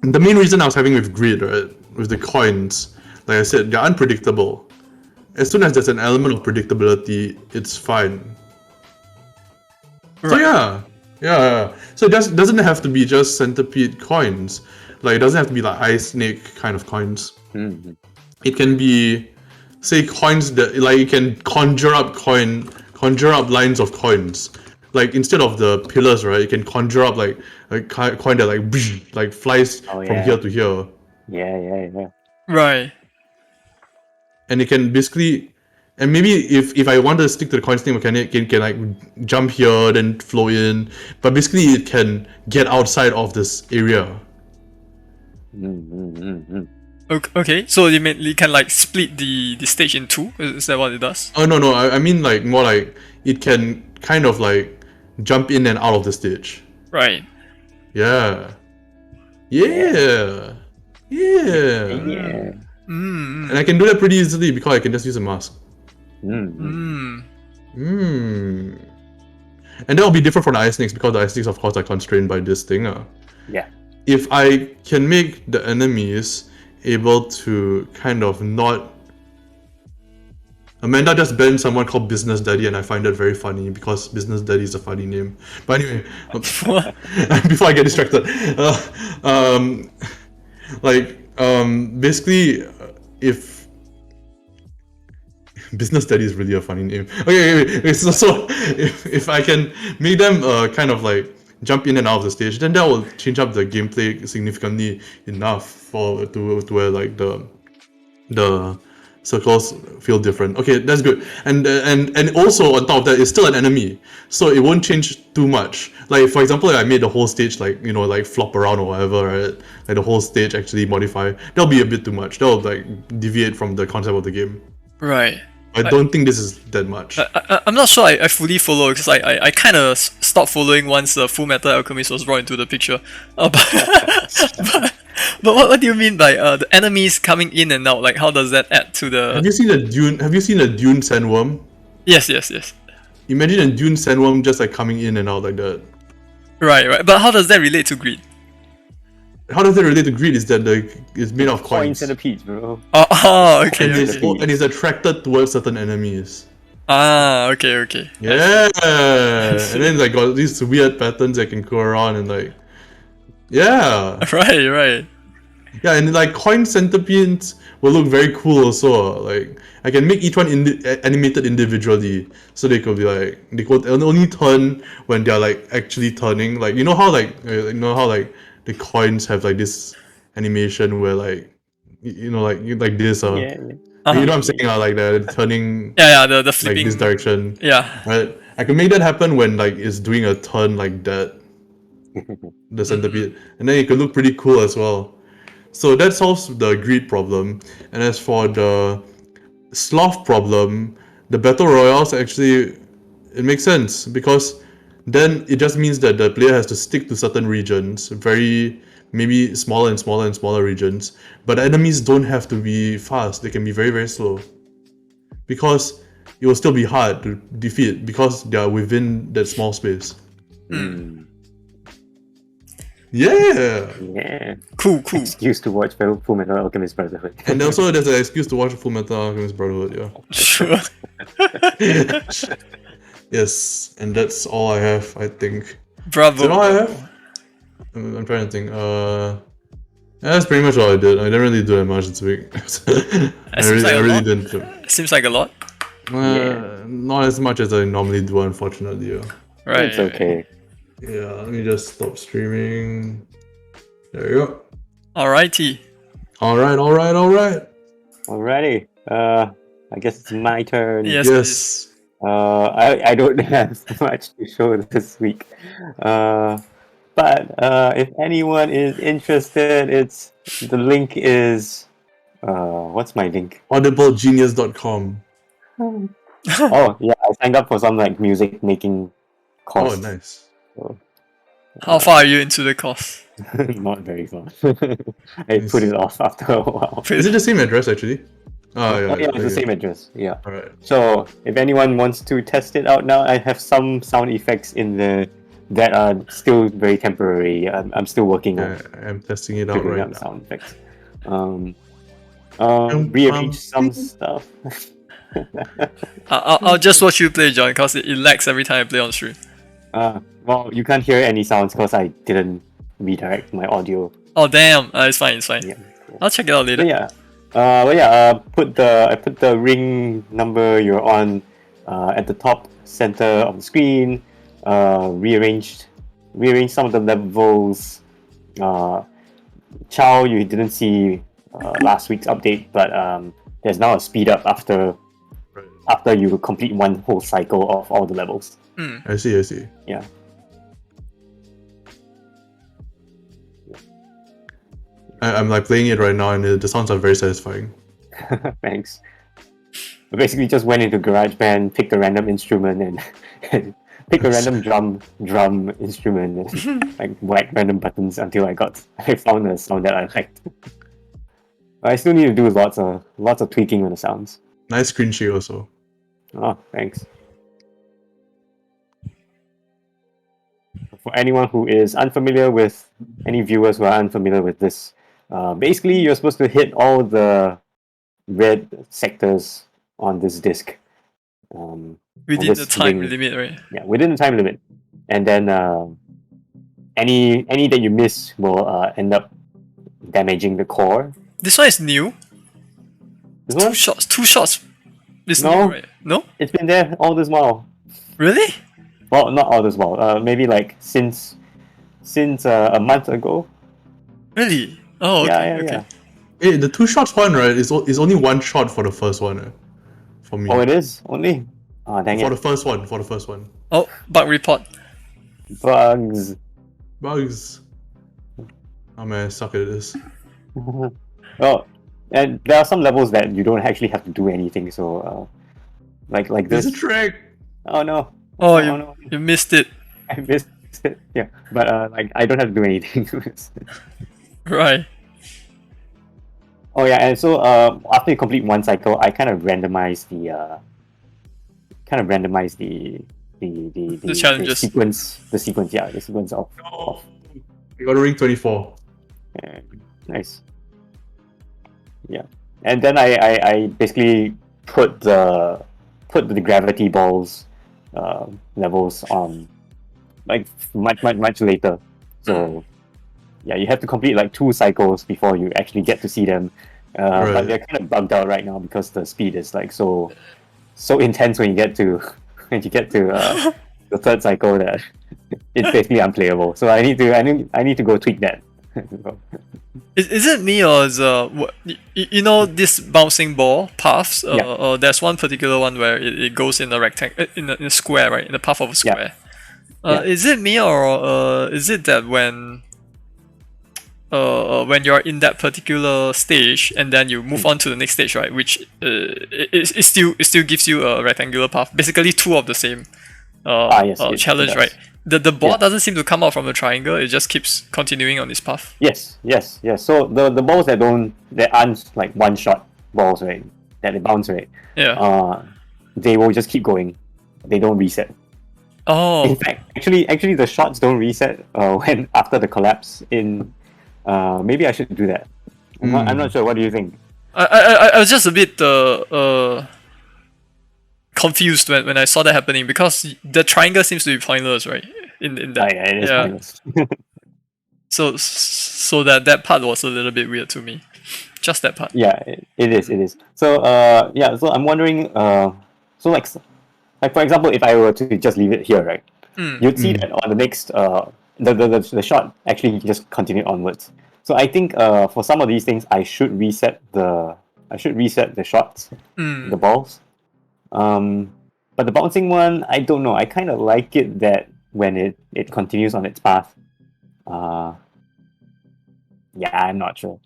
the main reason I was having with greed, right, with the coins, like I said, they're unpredictable. As soon as there's an element of predictability, it's fine. Right. So yeah. So it doesn't have to be just centipede coins. Like it doesn't have to be like ice snake kind of coins. It can be, say, coins that like you can conjure up coins conjure up lines of coins. Like instead of the pillars, right, you can conjure up like a coin that like flies Oh, from yeah. here to here, Yeah. Right. and it can basically. And maybe if I want to stick to the coin thing mechanic, it can like jump here, then flow in. But basically, it can get outside of this area. Okay, so you can like split the stage in two? Is that what it does? Oh no, I mean like more like it can kind of like jump in and out of the stage. Right. Yeah. Yeah. Yeah. And I can do that pretty easily because I can just use a mask. And that will be different from the ice snakes because the ice snakes of course are constrained by this thing. Yeah. If I can make the enemies able to kind of not... Amanda just banned someone called Business Daddy, and I find that very funny because Business Daddy is a funny name. But anyway, before I get distracted, basically, if Business Daddy is really a funny name. Okay, so if I can make them kind of like jump in and out of the stage, then that will change up the gameplay significantly enough to where like the circles feel different. Okay, that's good. And also on top of that, it's still an enemy, so it won't change too much. Like for example, if I made the whole stage like like flop around or whatever, right? Like the whole stage actually modify. That'll be a bit too much. That'll like deviate from the concept of the game. Right. I don't think this is that much. I'm not sure I fully follow because I kind of stopped following once Full Metal Alchemist was brought into the picture. But what do you mean by the enemies coming in and out? Like how does that add to the? Have you seen a Dune? Have you seen a Dune sandworm? Yes. Imagine a Dune sandworm just like coming in and out like that. Right. But how does that relate to greed? How does that relate to greed? Is that it's made of coins. Centipedes, bro. Okay. And it's attracted towards certain enemies. Okay. Yeah, and then like got these weird patterns that can go around and like, yeah. Right. Yeah, and like coin centipedes will look very cool also. Like I can make each one animated individually, so they could be like they could only turn when they're like actually turning. Like you know how the coins have like this animation where like like this Yeah. you know what I'm saying, like they're turning the flipping like this direction. Yeah. Right. I can make that happen when like it's doing a turn like that. The centipede. And then it could look pretty cool as well. So that solves the greed problem. And as for the sloth problem, the battle royales actually it makes sense because then it just means that the player has to stick to certain regions, very maybe smaller and smaller regions, but the enemies don't have to be fast. They can be very, very slow because it will still be hard to defeat because they are within that small space. Yeah. Cool. Excuse to watch Full Metal Alchemist Brotherhood. And also there's an excuse to watch Full Metal Alchemist Brotherhood, yeah. Sure. Yes, and that's all I have, I think. Bravo. Is that all I have? I'm trying to think. That's pretty much all I did. I didn't really do that much this week. I really didn't. Seems like a lot. Not as much as I normally do, unfortunately. Yeah. Right. It's okay. Yeah, let me just stop streaming. There you go. Alrighty. Alright. Alrighty. I guess it's my turn. Yes. I don't have much to show this week. But if anyone is interested, the link is what's my link? Audiblegenius.com. Oh yeah, I signed up for some like music making course. Oh, nice. So, How far are you into the course? not very far. I put it off after a while. Is it the same address actually? Yeah, it's the same address. Yeah. Alright. So if anyone wants to test it out now, I have some sound effects in there that are still very temporary. I'm still working on. I'm testing it out right now. Sound effects. Rearrange some stuff. I'll just watch you play, John, because it lags every time I play on stream. Well, you can't hear any sounds because I didn't redirect my audio. Oh damn! It's fine. Yeah. I'll check it out later. I put the ring number you're on at the top center of the screen, rearranged some of the levels. Chow, you didn't see last week's update, but there's now a speed up after you complete one whole cycle of all the levels. I see. Yeah. I'm like playing it right now, and the sounds are very satisfying. Thanks. I basically just went into GarageBand, picked a random instrument, and pick a random drum instrument, and like whack random buttons until I found a sound that I liked. I still need to do lots of tweaking on the sounds. Nice screen shake also. Oh, thanks. For anyone who is unfamiliar with, any viewers who are unfamiliar with this, basically you're supposed to hit all the red sectors on this disc. Within the time limit, right? Yeah, within the time limit. And then any that you miss will end up damaging the core. This one is new. This one? Two shots. Is No. new, right? No? It's been there all this while. Really? Well, not all this while. Maybe like since a month ago. Really? Oh, okay. Yeah. Hey, the 2 shots one, right? Is only 1 shot for the first one. For me. Oh, it is only. Oh, dang For it! the first one. Oh, bug report. Bugs. Bugs. Oh man, I suck at this. Well, and there are some levels that you don't actually have to do anything. So, like There's this. a trick. Oh no! Oh, no! you missed it. I missed it. Yeah, but like I don't have to do anything. Right. Oh yeah, and so after you complete one cycle, I kind of randomize the challenges. The sequence of Oh, you got a ring 24. nice. Yeah, and then I basically put the gravity balls levels on like much later. So yeah, you have to complete like 2 cycles before you actually get to see them. Right. But they're kind of bugged out right now because the speed is like so intense when you get to the 3rd cycle that it's basically unplayable. So I need to go tweak that. Is it me or is you know this bouncing ball paths? There's one particular one where it goes in a rectangle, in a square, right? In the path of a square. Is it me or is it that when you're in that particular stage and then you move on to the next stage, right? Which it still gives you a rectangular path, basically 2 of the same challenge, right? The ball doesn't seem to come out from the triangle; it just keeps continuing on this path. Yes. So the balls that aren't like 1-shot balls, right? That they bounce, right? Yeah. They will just keep going. They don't reset. Oh. In fact, actually, the shots don't reset when after the collapse. Maybe I should do that. I'm not sure. What do you think? I was just a bit confused when I saw that happening because the triangle seems to be pointless, right? In that. Yeah, it is pointless. So that part was a little bit weird to me. Just that part. Yeah, it is. So so I'm wondering, so like for example, if I were to just leave it here, right? You'd see that on the next the shot actually just continue onwards. So I think for some of these things I should reset the shots, the balls. But the bouncing one, I don't know. I kind of like it that when it continues on its path. Yeah, I'm not sure.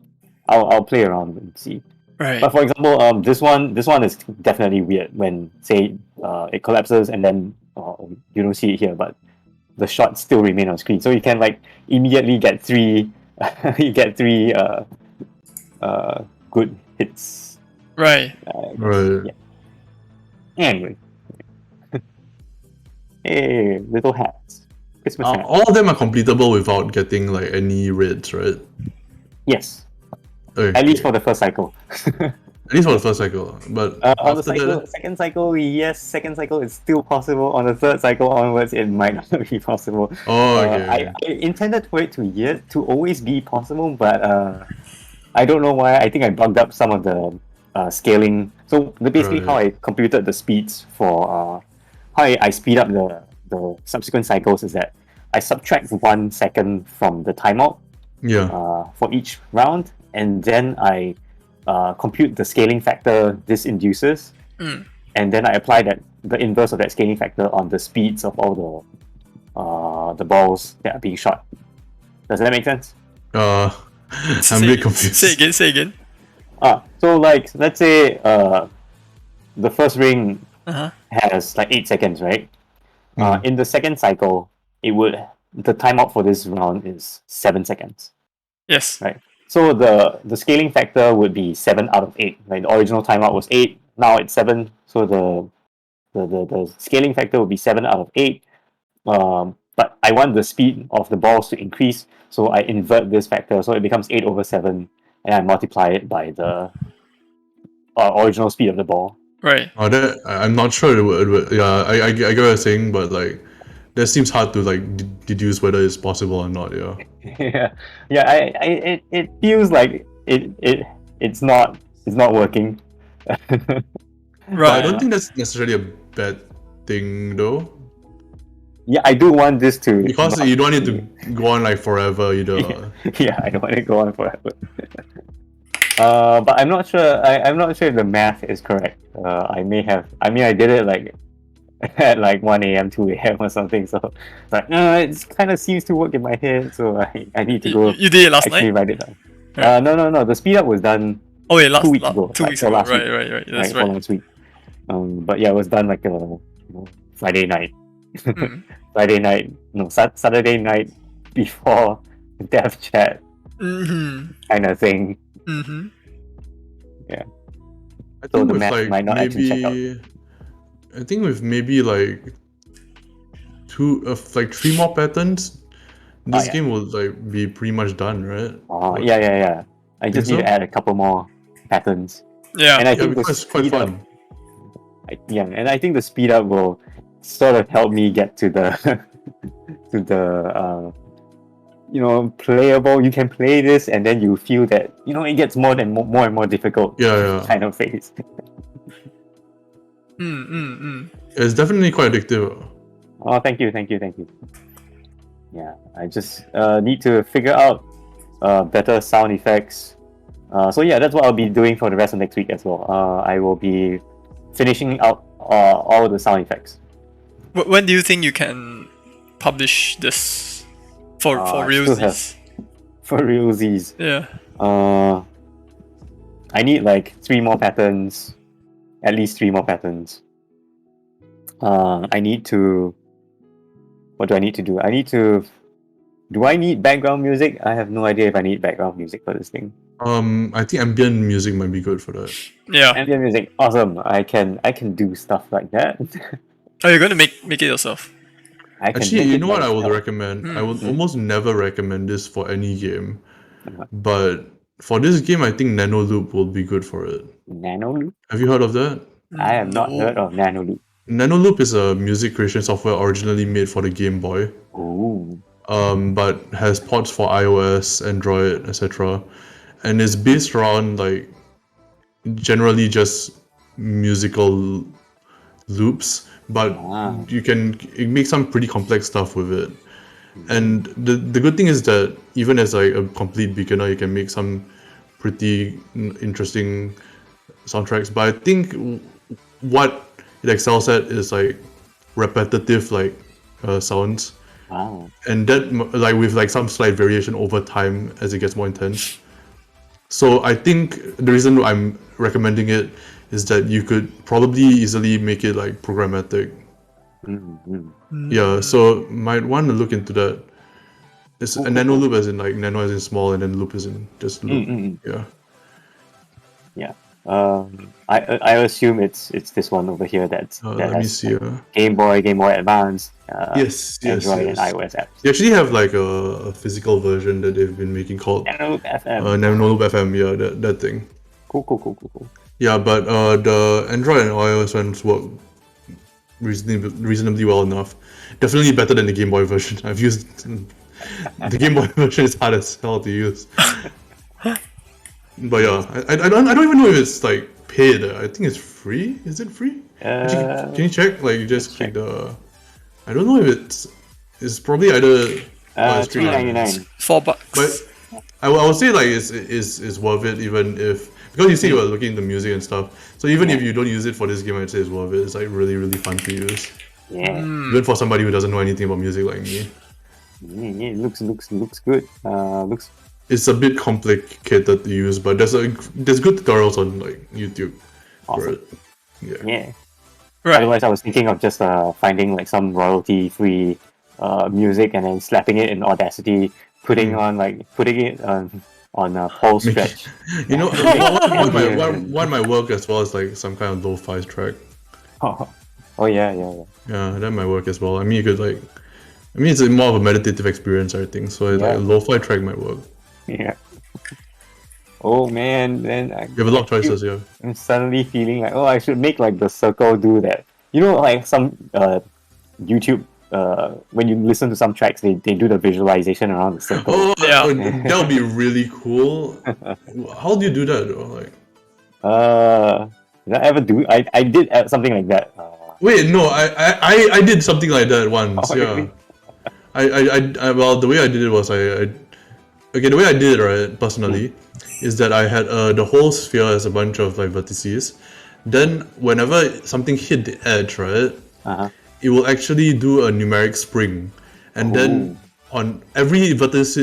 I'll play around and see. Right. But for example, this one is definitely weird when say it collapses and then you don't see it here, but the shots still remain on screen. So you can like immediately get 3 you get 3 good hits. Right. Right. Yeah. Anyway. Hey, little hats. Christmas hats. All of them are completable without getting like any reds, right? Yes. Okay. At least for the first cycle. At least for the first cycle. But on the after that, second cycle, yes, second cycle is still possible. On the 3rd cycle onwards, it might not be possible. Oh, okay. I intended for it to always be possible, but I don't know why. I think I bugged up some of the scaling. So basically, how I computed the speeds for how I speed up the subsequent cycles is that I subtract 1 second from the timeout Yeah. for each round, and then I compute the scaling factor this induces, and then I apply the inverse of that scaling factor on the speeds of all the balls that are being shot. Does that make sense? I'm a bit confused. Say again. So like let's say the first ring Uh-huh. has like 8 seconds, right? Mm. In the second cycle, the timeout for this round is 7 seconds, Yes. right? So the scaling factor would be 7 out of 8. Like the original timeout was 8, now it's 7. So the scaling factor would be 7 out of 8. But I want the speed of the balls to increase, so I invert this factor, so it becomes 8/7, and I multiply it by the original speed of the ball. Right. I'm not sure. Yeah, I get what you're saying, but like, that seems hard to like deduce whether it's possible or not. Yeah. Yeah. It feels like it's not working. But I Right. don't think that's necessarily a bad thing though, Yeah, I do want this to because not you don't need be- to go on like forever either. Yeah, I don't want to go on forever. But I'm not sure. I'm not sure if the math is correct. I may have. I mean, I did it like at like 1 a.m., 2 a.m. or something. So, but it kind of seems to work in my head. So I need to go You did it last actually night? write it down. Yeah. No. The speed up was done Oh wait, 2 weeks ago. 2 like, weeks so ago. last week, Right. That's for right. last week. But yeah, it was done like Friday night. Mm. Friday night. No, Saturday night before dev chat Mm-hmm. kind of thing. Mm-hmm. I So think the with math like might not actually check out. maybe, I think with maybe like like 3 more patterns, this yeah. game will like be pretty much done, right? What? Yeah. I just need so? to add a couple more patterns. Yeah. And I Yeah, think the because it's quite speed up, fun. and I think the speed up will sort of help me get to the to the playable. You can play this, and then you feel that it gets more and more difficult. Yeah. Kind of phase. It's definitely quite addictive. Oh, thank you. Yeah, I just need to figure out better sound effects. So yeah, that's what I'll be doing for the rest of next week as well. I will be finishing out all the sound effects. When do you think you can publish this for I real? still have- For realsies. Yeah. I need like 3 more patterns, at least 3 more patterns. I need to. What do I need to do? Do I need background music? I have no idea if I need background music for this thing. I think ambient music might be good for that. Yeah. Ambient music, awesome. I can do stuff like that. Oh, you're gonna make it yourself. I can Actually, make you it know what I would myself. recommend? I would Mm. almost never recommend this for any game, Uh-huh. but for this game, I think Nano Loop will be good for it. Nano Loop? Have you heard of that? I have not heard of Nano Loop. Nano Loop is a music creation software originally made for the Game Boy, Ooh. but has ports for iOS, Android, etc. And it's based around like generally just musical loops, but you can make some pretty complex stuff with it. And the good thing is that even as like a complete beginner, you can make some pretty interesting soundtracks. But I think what it excels at is like repetitive like sounds, Wow. and that like with like some slight variation over time as it gets more intense. So I think the reason I'm recommending it is that you could probably easily make it like programmatic. Yeah, so might want to look into that. It's a nano loop as in like nano as in small, and then loop as in just loop. Yeah. Yeah. I assume it's this one over here that Let me has see. Game Boy Advance, Yes. Android and iOS apps. They actually have like a physical version that they've been making called Nano Loop FM. Nano Loop FM. Yeah, that thing. Cool. Yeah, but the Android and iOS ones work reasonably well enough. Definitely better than the Game Boy version. I've used the Game Boy version is hard as hell to use. But yeah, I don't even know if it's like paid. I think it's free. Is it free? Actually, can you check? Like, you just let's click check. the. I don't know if it's probably either. It's $3.99. $4. But I would say like it's worth it even if because you say you were looking into music and stuff. So even if you don't use it for this game, I'd say it's worth it. It's like really fun to use. Yeah. Even for somebody who doesn't know anything about music like me. Yeah, it looks good. Looks It's a bit complicated to use, but there's good tutorials on like YouTube for awesome. it. Yeah. Yeah. Right. Otherwise, I was thinking of just finding like some royalty-free music and then slapping it in Audacity, putting it on whole stretch. You know, what might work as well as like some kind of lo-fi track. Oh yeah. Yeah, that might work as well. I mean, you could like, I mean, it's more of a meditative experience, I think. So like a lo-fi track might work. Yeah. Oh man, then You have a lot of choices, yeah. I'm suddenly feeling like, oh, I should make like the circle do that. You know, like some YouTube. When you listen to some tracks, they do the visualization around the circle. Oh, Yeah. that would be really cool. How do you do that though? Like, Did I ever do? I did something like that. wait, no, I did something like that once. Oh, Yeah, really? well, the way I did it was okay, the way I did it, right, personally, is that I had the whole sphere as a bunch of like vertices. Then whenever something hit the edge, right, it will actually do a numeric spring, and then on every vertex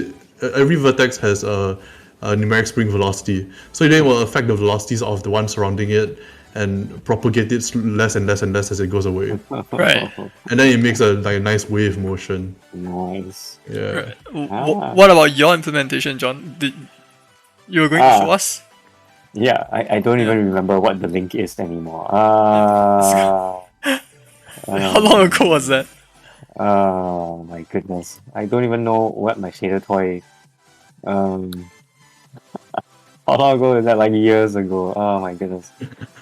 has a numeric spring velocity. So then it will affect the velocities of the one surrounding it and propagate it less and less and less as it goes away. Right. And then it makes a like nice wave motion. Nice. Yeah. Right. What about your implementation, John? You were going to show us? Yeah, I don't even remember what the link is anymore. How long ago was that? Oh my goodness. I don't even know what my shader toy. How long ago is that? Like years ago. Oh my goodness.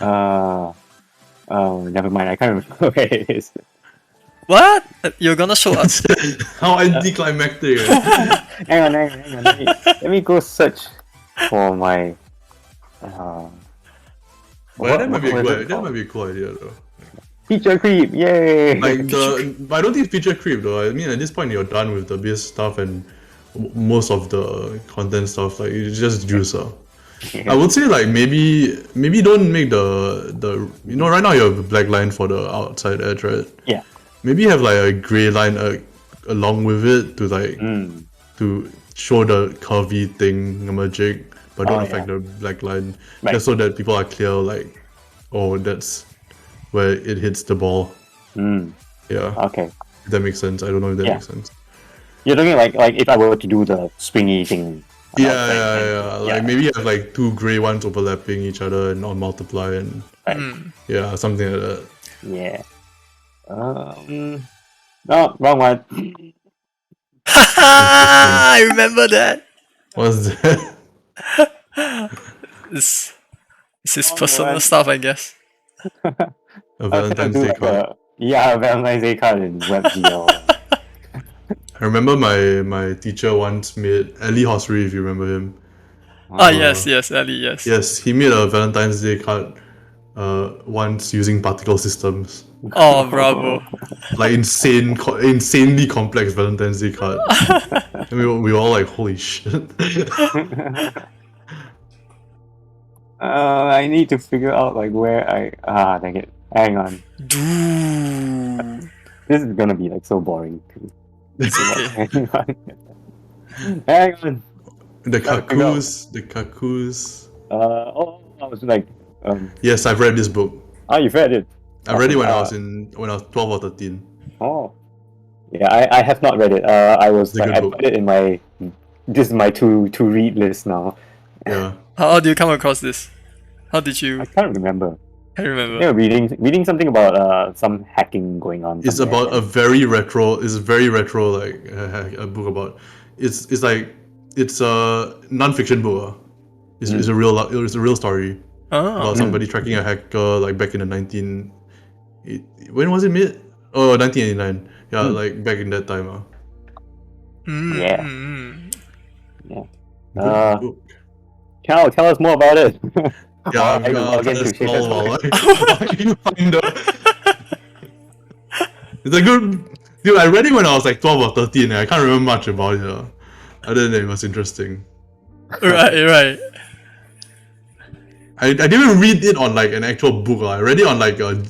Never mind. I can't remember where it is. What? You're gonna show us? How anticlimactic. Hang on. Let me go search for my. But that might be a cool idea though. Feature creep! Yay! Like but I don't think it's feature creep though. I mean, at this point you're done with the base stuff and most of the content stuff. Like it's just juicer. I would say like maybe don't make the right now you have a black line for the outside edge, right? Yeah. Maybe have like a gray line along with it to like to show the curvy thing magic, but don't affect the black line, just so that people are clear. Like, oh, that's where it hits the ball. Yeah. Okay. If that makes sense. I don't know if that makes sense. You're talking like if I were to do the springy thing. Yeah. Like maybe you have like two gray ones overlapping each other and not multiply and yeah, something like that. Yeah. No, wrong one. I remember that. What's that? This is personal stuff, I guess. A Valentine's Day card. A Valentine's Day card in WebGL. I remember my teacher once made Ali Hosri, if you remember him. Yes, Ali, yes. Yes, he made a Valentine's Day card once using particle systems. Oh, bravo. Like insanely complex Valentine's Day card. And we were all like, holy shit. I need to figure out like where dang it. Hang on. Dude. This is gonna be like so boring. It's okay. Hang on. The Kakus. I was like, Yes, I've read this book. oh, you've read it. I read it when I was 12 or 13. Oh, yeah. I have not read it. I was It's a like, good I book. put it in my. This is my to read list now. Yeah. How do you come across this? How did you? I can't remember. I remember. Yeah, reading something about some hacking going on. It's somewhere. about a very retro like a book about. It's like it's a non-fiction book. It's a real story about somebody tracking a hacker like back in the when was it made? Oh, 1989. Yeah, like back in that time. Yeah. Good book. Tell us more about it. Yeah, I'm I gonna log try to into stall Shaker's while you find the. It's a good. Dude, I read it when I was like 12 or 13, and I can't remember much about it. Other than it was interesting. Right, right. I didn't even read it on like an actual book. I read it on like a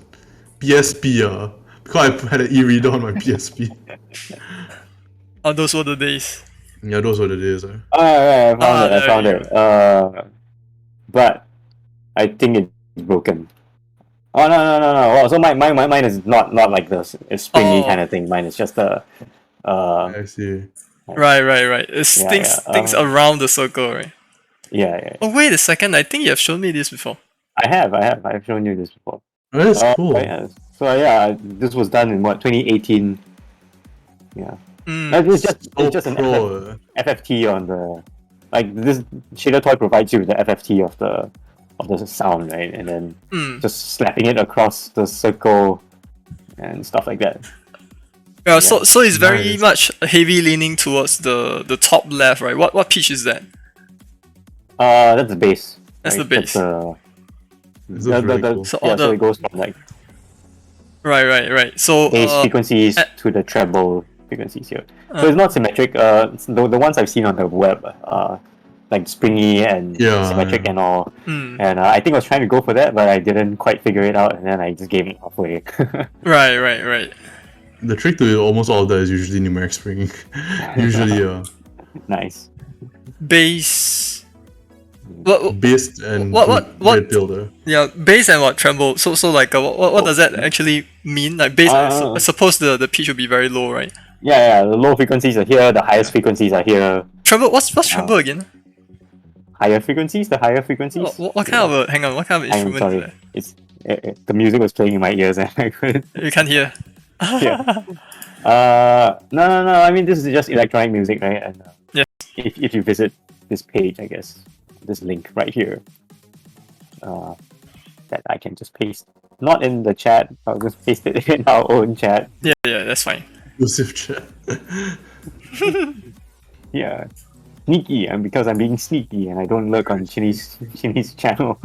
PSP. Because I had an e-reader on my PSP. Oh, those were the days. Yeah, those were the days. Oh, yeah, I found it. I there found you it. But I think it's broken. Oh no! Oh, so mine is not like this. It's springy Oh. kind of thing. Mine is just a. I see. Right, right, right. It's Yeah, things around the circle, right? Yeah. Oh, wait a second. I think you have shown me this before. I've shown you this before. Oh, that's cool. Yeah. So yeah, this was done in what 2018. Yeah. It's just an pro. FFT on the like this shader toy provides you with the FFT of the sound, right? And then just slapping it across the circle and stuff like that. Yeah, so it's very Nice. much heavy leaning towards the top left, right? What pitch is that? That's the bass. That's the bass. This looks really cool. So yeah, all so the it goes from like right. So bass frequencies to the treble frequencies here. So it's not symmetric. The ones I've seen on the web are like springy and symmetric and all. And I think I was trying to go for that, but I didn't quite figure it out, and then I just gave it halfway. right. The trick to almost all of that is usually numeric springing. Usually, Nice. Bass. What? based and What? red builder. Yeah, bass and what tremble. So like what does that actually mean? Like bass. I suppose the pitch would be very low, right? Yeah. The low frequencies are here. The highest frequencies are here. Tremble. What's tremble again? Higher frequencies. The higher frequencies. What kind of a hang on? What kind of I'm instrument? sorry. It's the music was playing in my ears and I couldn't. You can't hear. Yeah. No. I mean, this is just electronic music, right? And Yes. if you visit this page, I guess this link right here, that I can just paste, not in the chat. I'll just paste it in our own chat. Yeah, that's fine. Exclusive chat. Yeah, sneaky, and because I'm being sneaky and I don't lurk on Chinese channel.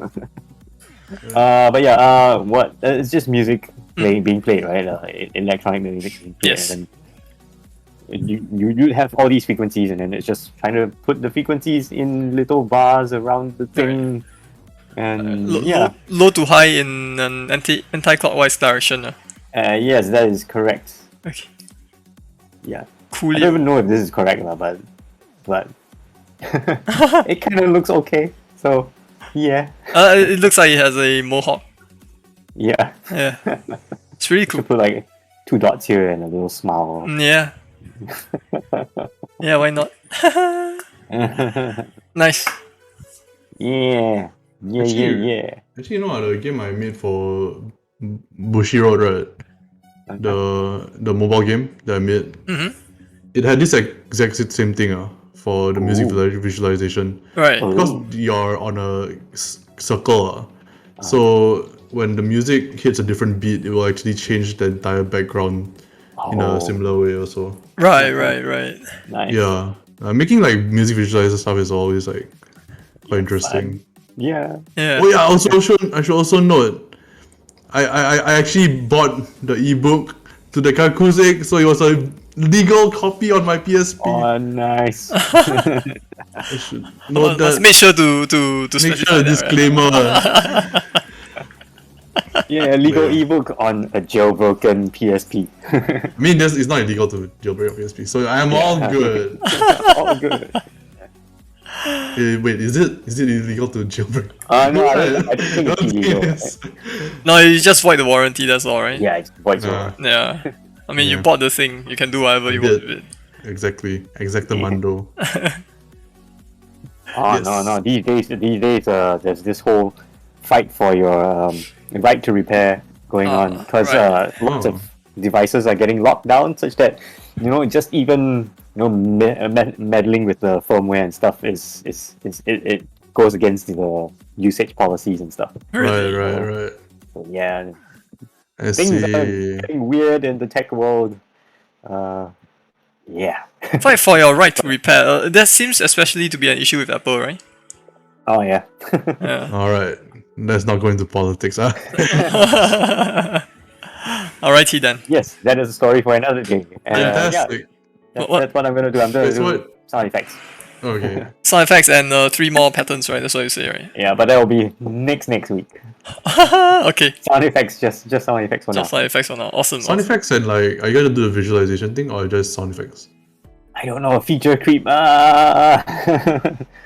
But yeah, it's just music being played, right? Electronic music being played. Yes. And you have all these frequencies, and then it's just trying to put the frequencies in little bars around the thing, and low to high in an anti-clockwise direction. Yes, that is correct. Okay. Yeah. Cool. I don't even know if this is correct, but it kind of looks okay. So yeah. It looks like it has a mohawk. Yeah. Yeah. It's really cool. Could put like 2 dots here and a little smile. Yeah. Yeah, why not? Nice. Yeah. Actually, you know the game I made for Bushi Road, right? The mobile game that I made. It had this exact same thing for the music visualization. Right. Because you're on a circle. So when the music hits a different beat, it will actually change the entire background in a similar way also. Right. Nice. Yeah. Making like music visualizer stuff is always like quite interesting. Yeah. Oh yeah, I should also note I actually bought the ebook to the Kakusek, so it was a legal copy on my PSP. Oh, nice. I should note that. Let's make sure to Make specify sure a that, disclaimer. Yeah, legal ebook on a jailbroken PSP. I mean, it's not illegal to jailbreak a PSP, so I am all good. All good. Wait, is it illegal to jailbreak? No, I don't think it's illegal. No, you just void the warranty. That's all, right? Yeah, it's void zone. Yeah. I mean, you Yeah. bought the thing. You can do whatever you want with it. Exactly. Exactamundo. Oh Yes. no! These days, there's this whole fight for your right to repair going on because lots of devices are getting locked down, such that just even meddling with the firmware and stuff it goes against the usage policies and stuff. Really? Right. So yeah, I things are see. getting weird in the tech world. Yeah. Fight for your right to repair. That seems especially to be an issue with Apple, right? Oh yeah. Yeah. Alright. Let's not go into politics, huh? Alrighty then. Yes, that is a story for another day. And, Fantastic. that's what I'm gonna do. I'm gonna That's do what- sound effects. Okay. Sound effects and 3 more patterns, right? That's what you say, right? Yeah, but that will be next week. Okay. Sound effects, just sound effects for now. Just sound effects for now. Awesome. Sound awesome. effects and like, are you gonna do the visualization thing or just sound effects? I don't know, feature creep. I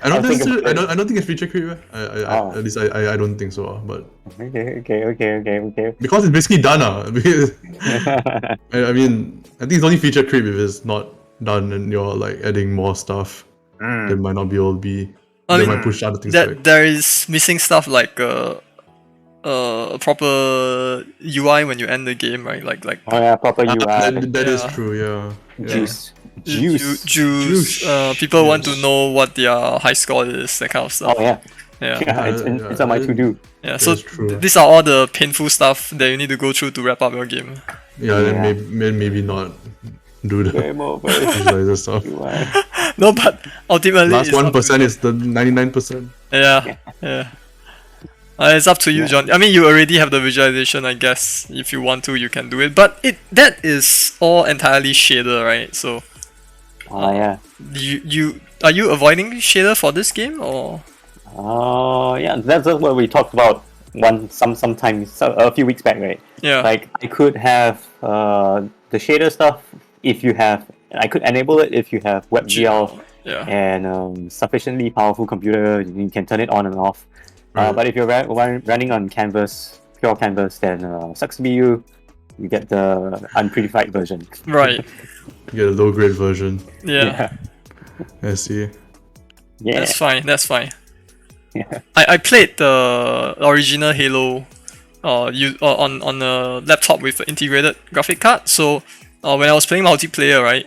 don't think think about it. I don't think it's feature creep. Oh. At least I don't think so. But Okay. because it's basically done, because I mean I think it's only feature creep if it's not done and you're like adding more stuff. That might not be able to be. I They mean, might push other things back. there is missing stuff like a proper UI when you end the game, right? Like Oh yeah, proper UI. That is Yeah. true. Yeah. Juice. Juice. People want to know what their high score is, that kind of stuff. Oh yeah. Yeah. Yeah, it's on my to-do. Yeah, so That's true. these are all the painful stuff that you need to go through to wrap up your game. Yeah. Then Yeah. maybe not do the Game over. visualizer stuff. UI. No, but ultimately, Last it's up to 1% you. is the 99%. Yeah. It's up to you, John. I mean, you already have the visualization, I guess. If you want to, you can do it. But that is all entirely shader, right? So, Oh yeah. you are you avoiding shader for this game or? Yeah, that's what we talked about sometimes a few weeks back, right? Yeah. Like I could have the shader stuff if you have. I could enable it if you have WebGL Yeah. and sufficiently powerful computer. You can turn it on and off. Right. But if you're running on Canvas, pure Canvas, then sucks to be you. You get the unprettified version. Right. You get a low grade version. Yeah. I see. Yeah. That's fine. That's fine. Yeah. I played the original Halo on a laptop with an integrated graphic card. So when I was playing multiplayer, right,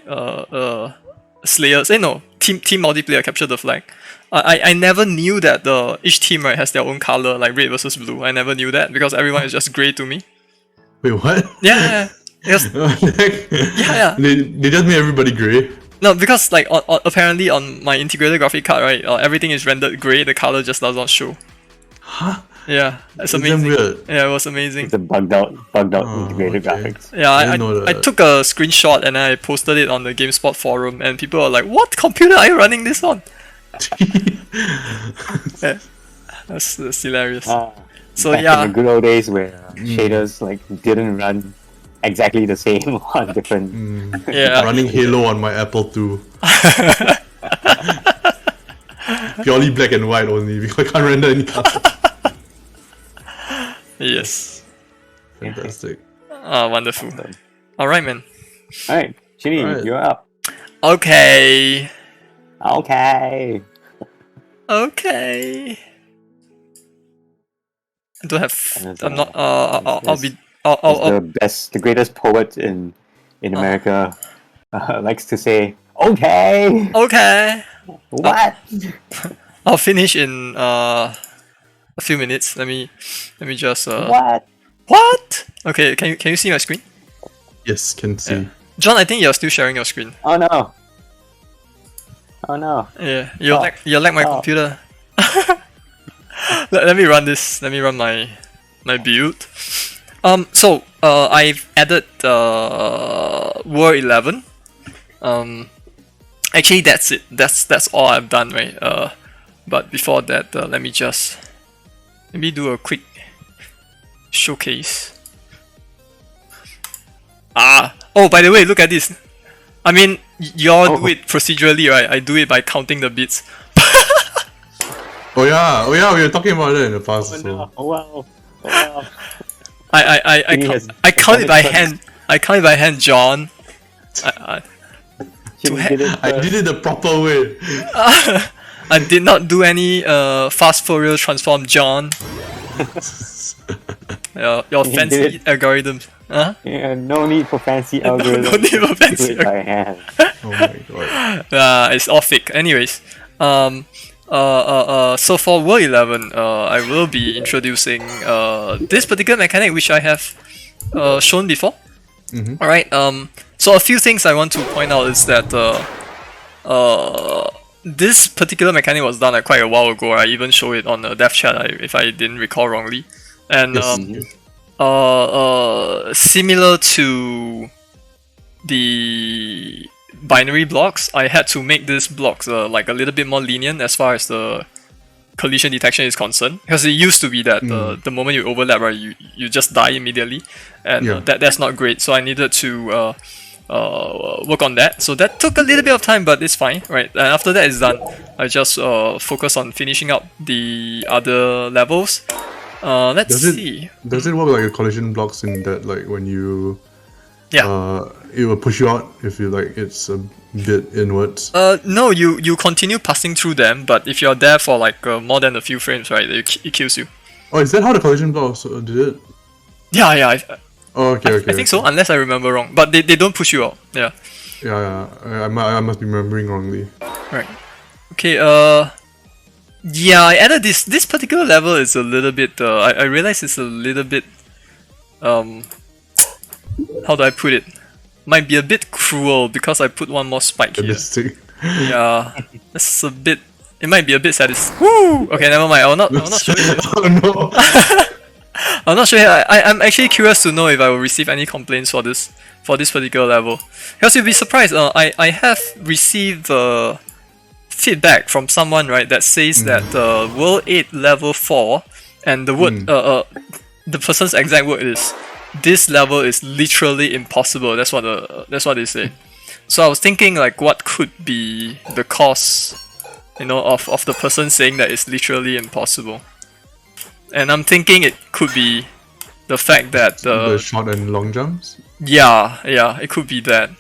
Slayers, team multiplayer, Capture the Flag. I never knew that each team, right, has their own color, like red versus blue. I never knew that because everyone is just grey to me. Wait, what? Yeah. Because, yeah. They just made everybody grey. no, because like apparently on my integrated graphic card, right, everything is rendered grey. The color just does not show. Huh? Yeah, it's Damn amazing. weird. Yeah, it was amazing. It's a bugged out Oh, integrated okay. graphics. Yeah, I I didn't know I that. took a screenshot and I posted it on the GameSpot forum, and people are like, "What computer are you running this on?" Yeah, that's hilarious. So Back yeah, in the good old days where shaders like didn't run exactly the same on different. yeah, Running Halo on my Apple II. Purely black and white only because I can't render any color. yes. Fantastic. Wonderful. All right, man. All right, Chini, Alright. you're up. Okay. Okay. Okay. I don't have. And, I'm not. I'll be. I'll. It's the greatest poet in America likes to say, "Okay, Okay. what?" I'll finish in a few minutes. Let me just. What? What? Okay. Can you see my screen? Yes, can see. Yeah. John, I think you're still sharing your screen. Oh no! Oh no! Yeah, you like my Oh. computer. let me run this. Let me run my build. So I've added World 11. Actually that's it. That's all I've done, right? But before that, let me just maybe do a quick showcase. Oh, by the way, look at this. I mean, y'all do it procedurally, right? I do it by counting the bits. Oh yeah, we were talking about it in the past. So. Oh wow! Oh wow! I count it by hand. I count it by hand, John. Chini did it I did it the proper way. I did not do any fast Fourier transform, John. Your did fancy it. algorithms. Huh? Yeah, no need for fancy algorithms. No need for fancy Do it by hand. Oh my god. It's all fake. Anyways, so for World 11, I will be introducing this particular mechanic which I have shown before. Alright, so a few things I want to point out is that this particular mechanic was done like quite a while ago. I even showed it on the dev chat, if I didn't recall wrongly. And similar to the binary blocks, I had to make these blocks like a little bit more lenient as far as the collision detection is concerned, because it used to be that the moment you overlap, right, you just die immediately, and that's not great. So I needed to work on that. So that took a little bit of time, but it's fine, right? And after that is done, I just focus on finishing up the other levels. Let's see. Does it work like a collision blocks in that, like when you it will push you out if you like it's a bit inwards? No, you continue passing through them, but if you're there for like more than a few frames, right, it kills you. Oh, is that how the collision blocks did it? Yeah. Okay. I think so, unless I remember wrong. But they don't push you out. Yeah. Yeah. I must be remembering wrongly. Right. Okay. Yeah, I added this particular level is a little bit. I realize it's a little bit. How do I put it? Might be a bit cruel because I put one more spike here. Yeah, that's a bit. It might be a bit satisfying. Woo! Okay, never mind. I'll not show you. Oh no! I'm not sure. I'm actually curious to know if I will receive any complaints for this particular level. Because you'll be surprised. I have received feedback from someone, right, that says that World 8 level 4, and the word the person's exact word is, this level is literally impossible. That's what they say. So I was thinking like what could be the cause, of the person saying that it's literally impossible. And I'm thinking it could be the fact that the short and long jumps? Yeah, it could be that.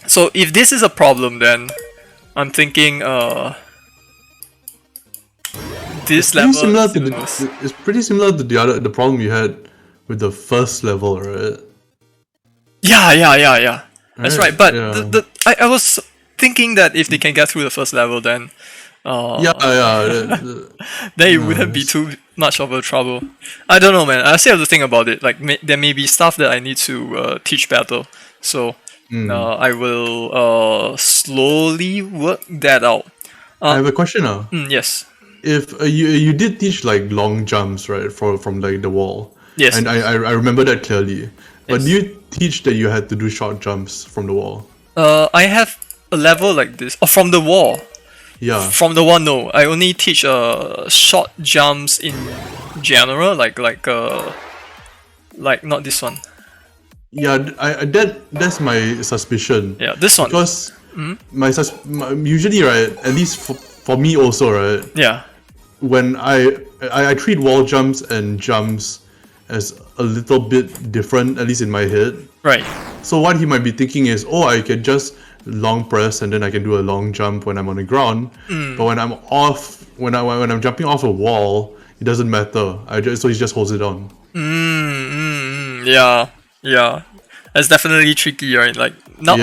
So if this is a problem, then I'm thinking this level it's pretty similar to the problem you had with the first level, right? Yeah. That's right. But I was thinking that if they can get through the first level, then then it wouldn't be too much of a trouble. I don't know, man. I still have to think about it. Like there may be stuff that I need to teach better. So I will slowly work that out. I have a question now. Yes. If you did teach like long jumps, right, from like the wall. Yes. And I remember that clearly. But do you teach that you had to do short jumps from the wall? I have a level like this. Oh, from the wall. Yeah. From the wall, no. I only teach short jumps in general, like not this one. Yeah, that's my suspicion. Yeah, this one. Because usually, right, at least for me also, right. Yeah. When I treat wall jumps and jumps as a little bit different, at least in my head. Right. So what he might be thinking is, I can just long press and then I can do a long jump when I'm on the ground. But when I'm off, when I'm jumping off a wall, it doesn't matter. So he just holds it on. Yeah. That's definitely tricky, right? Like now,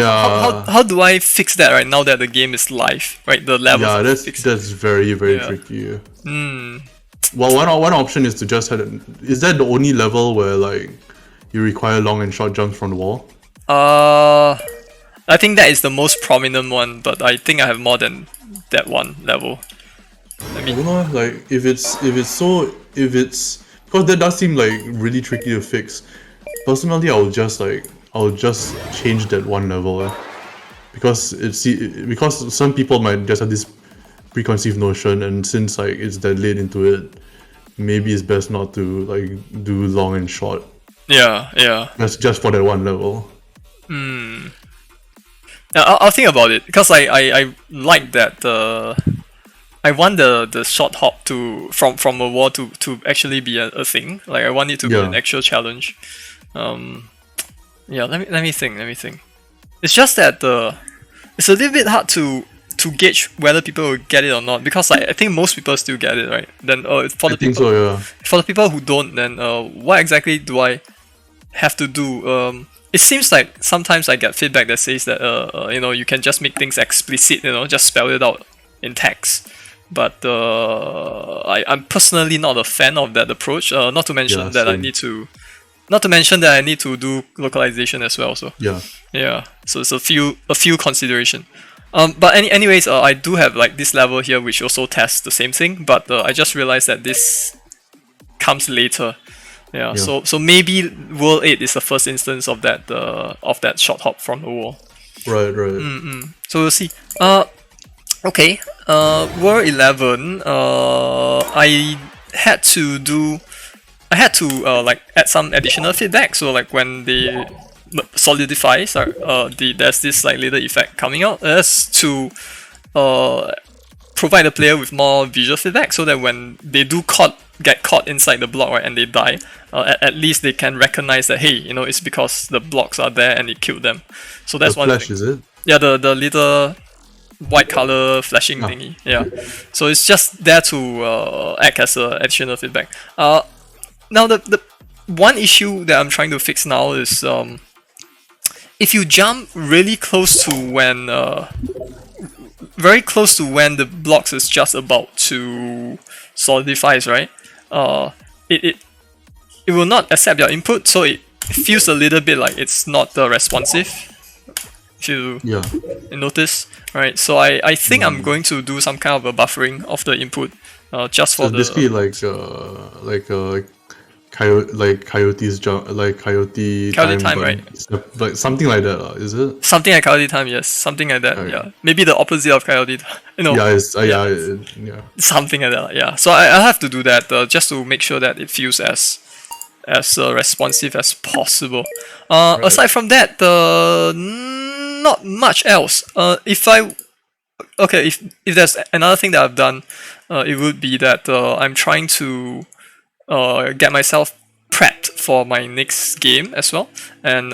how do I fix that right now that the game is live, right? The levels. Yeah, that's very tricky. Well, one option is to just is that the only level where like you require long and short jumps from the wall? I think that is the most prominent one, but I think I have more than that one level. I don't know, like if it's because that does seem like really tricky to fix. Personally, I'll just change that one level, because because some people might just have this preconceived notion, and since like it's that late into it, maybe it's best not to like do long and short. Yeah. That's just for that one level. I'll think about it, because I like that I want the short hop from a wall to actually be a thing. Like I want it to be an actual challenge. Let me think. It's just that it's a little bit hard to gauge whether people will get it or not, because I think most people still get it, right? Then for the people who don't, then what exactly do I have to do? It seems like sometimes I get feedback that says that you can just make things explicit, just spell it out in text. But I'm personally not a fan of that approach. Not to mention that I need to do localization as well. So so it's a few consideration. But anyways, I do have like this level here which also tests the same thing, but I just realized that this comes later. Yeah. So maybe World 8 is the first instance of that short hop from the wall. Right. So we'll see. Okay. World 11. I had to like add some additional feedback. So like when they solidify, there's this like little effect coming out as to provide the player with more visual feedback, so that when they do get caught inside the block, right, and they die, at least they can recognize that, hey, it's because the blocks are there and it killed them. So that's The one flash, thing. is it? Yeah, the little white color flashing thingy. Yeah. So it's just there to act as additional feedback. Now the one issue that I'm trying to fix now is if you jump really close to when very close to when the blocks is just about to solidifies, right? It will not accept your input, so it feels a little bit like it's not responsive. If you notice, right? So I think I'm going to do some kind of a buffering of the input, just for So basically coyote's jump, like coyote Coyote time, time, right? Like something like that, is it? Something like Coyote time, yes. Something like that, Okay. yeah. Maybe the opposite of Coyote time, Yeah, it's something like that, yeah. So I have to do that just to make sure that it feels as responsive as possible. Aside from that, not much else. If there's another thing that I've done, it would be that I'm trying to get myself prepped for my next game as well. And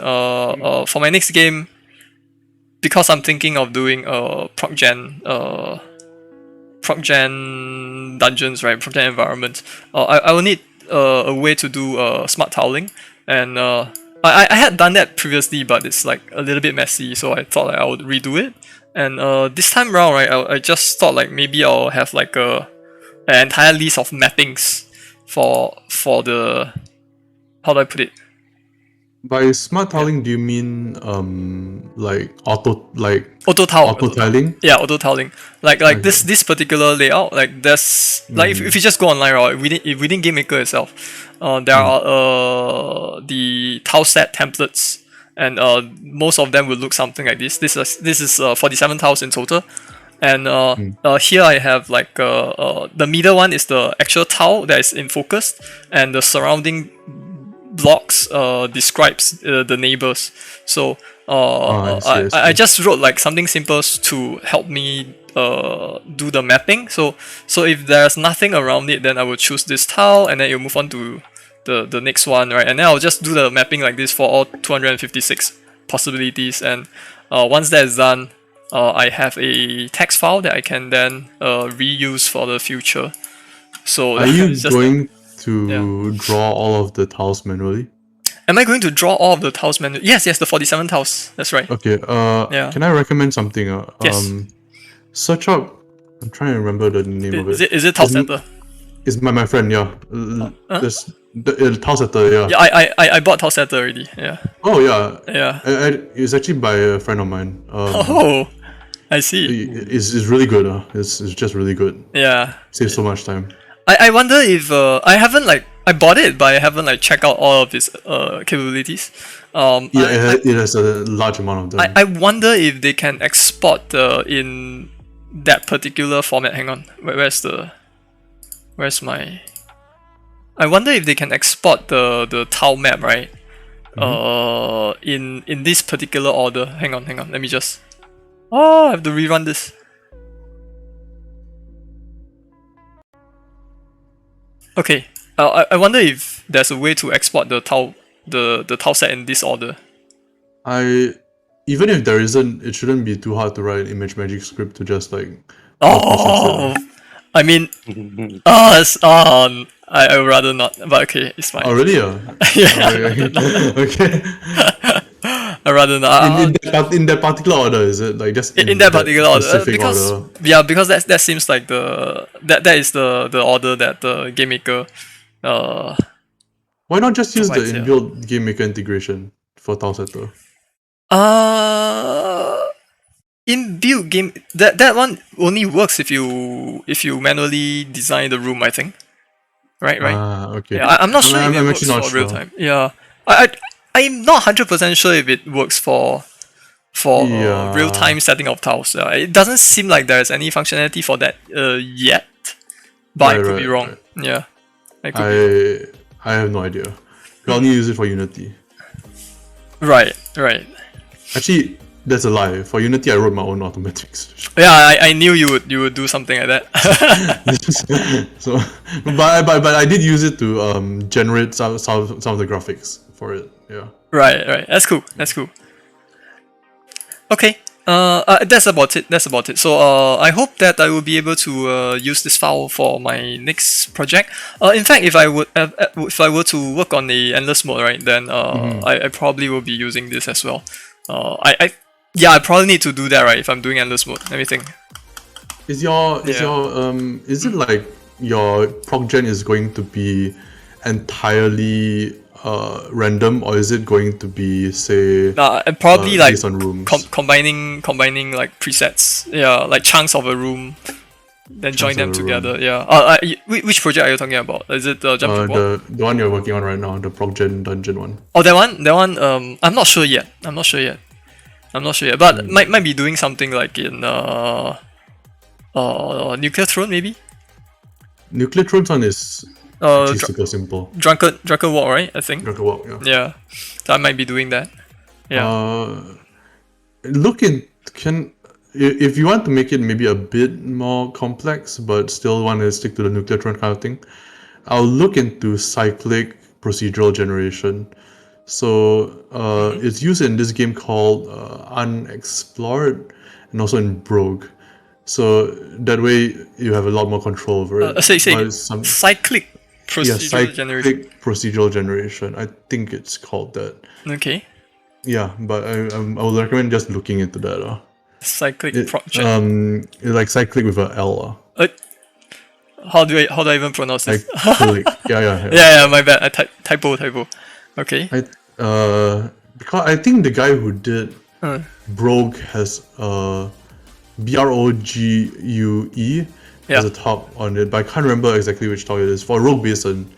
for my next game, because I'm thinking of doing proc gen dungeons, right? Proc gen environments. I will need a way to do smart toweling, and I had done that previously, but it's like a little bit messy, so I thought I would redo it. And this time around, right, I just thought like maybe I'll have like an entire list of mappings for the, how do I put it? By smart tiling, do you mean like auto tiling? Yeah, auto tiling. Like this particular layout. Like there's like if you just go online, right, within Game Maker itself, there are the tile set templates, and most of them will look something like this. This is 47 tiles in total. And here I have like the middle one is the actual tile that is in focus, and the surrounding blocks describes the neighbors. So I see. I just wrote like something simple to help me do the mapping. So if there's nothing around it, then I will choose this tile, and then you'll move on to the next one, right? And then I'll just do the mapping like this for all 256 possibilities. And once that is done, I have a text file that I can then reuse for the future. So are you going to draw all of the tiles manually? Am I going to draw all of the tiles manually? Yes, the 47 tiles. That's right. Okay. Can I recommend something? Yes. Search up. I'm trying to remember the name of it. Is it Tile Setter? It's my friend. Yeah. This the Tile Setter. Yeah. Yeah, I bought Tile Setter already. Yeah. Oh yeah. Yeah. It's actually by a friend of mine. Oh, I see. It's really good. It's just really good. Yeah. Saves so much time. I wonder if I haven't like, I bought it, but I haven't like checked out all of its capabilities. It has a large amount of them. I wonder if they can export in that particular format. Hang on, where's my? I wonder if they can export the tile map, right? In this particular order. Hang on. Let me just. Oh, I have to rerun this. Okay. I wonder if there's a way to export the tile set in this order. Even if there isn't, it shouldn't be too hard to write an ImageMagick script to just like. Oh, I mean, I would rather not, but okay, it's fine. Oh really? Yeah. Okay. I'd rather not. In that particular order, is it like just in that particular order? Because that seems like that is the order that the Game Maker. Why not just use the inbuilt Game Maker integration for Tile Setter? in build game, that one only works if you manually design the room, I think. Right. Okay. Yeah, I'm not sure if it I'm works actually not for real sure. time. Yeah, I'm not 100% sure if it works for real Yeah. time setting of tiles. It doesn't seem like there's any functionality for that yet, but I could be wrong. Right. Yeah, I could be wrong. I have no idea. You only use it for Unity. Right. Actually, that's a lie. For Unity, I wrote my own automatics. Yeah, I knew you would do something like that. So, but I did use it to generate some of the graphics for it. Yeah. Right. That's cool. Okay. That's about it. So I hope that I will be able to use this file for my next project. In fact, if I were to work on the endless mode, right, then I probably will be using this as well. I probably need to do that, right, if I'm doing endless mode. Let me think. Is it like your proc gen is going to be entirely random, or is it going to be, say, Probably like based on rooms? combining like presets, like chunks of a room, then join them of a together. Yeah. Which project are you talking about? Is it Jerboa? The one you're working on right now, the proc gen dungeon one. Oh, that one. I'm not sure yet. But might be doing something like in Nuclear Throne maybe. Nuclear Throne's one is actually super simple. Drunken Walk, right? I think. Drunken Walk, yeah. Yeah, so I might be doing that. Yeah. If you want to make it maybe a bit more complex, but still want to stick to the Nuclear Throne kind of thing, I'll look into cyclic procedural generation. So it's used in this game called Unexplored, and also in Brogue. So that way you have a lot more control over it. Cyclic procedural generation. Cyclic procedural generation. I think it's called that. Okay. Yeah, but I would recommend just looking into that. Cyclic like cyclic with a L. How do I even pronounce this? Cyclic. Yeah. Yeah, my bad. I typo. Okay. Because I think the guy who did Brogue has BROGUE as a top on it, but I can't remember exactly which top it is for Rogue Basin.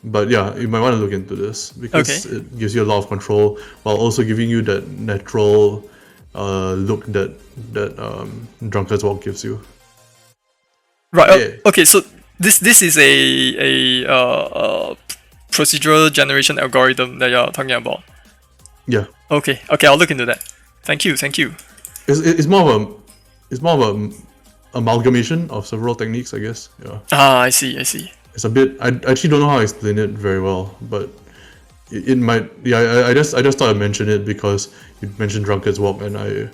But yeah, you might want to look into this because it gives you a lot of control while also giving you that natural look that Drunkard's Walk gives you. Right. Yeah. Okay. So this is a procedural generation algorithm that you're talking about. Yeah. Okay. I'll look into that. Thank you. It's more of a amalgamation of several techniques, I guess. Yeah. I see. It's a bit. I actually don't know how to explain it very well, but it might. Yeah. I just thought I'd mention it because you mentioned Drunkard's Walk, and I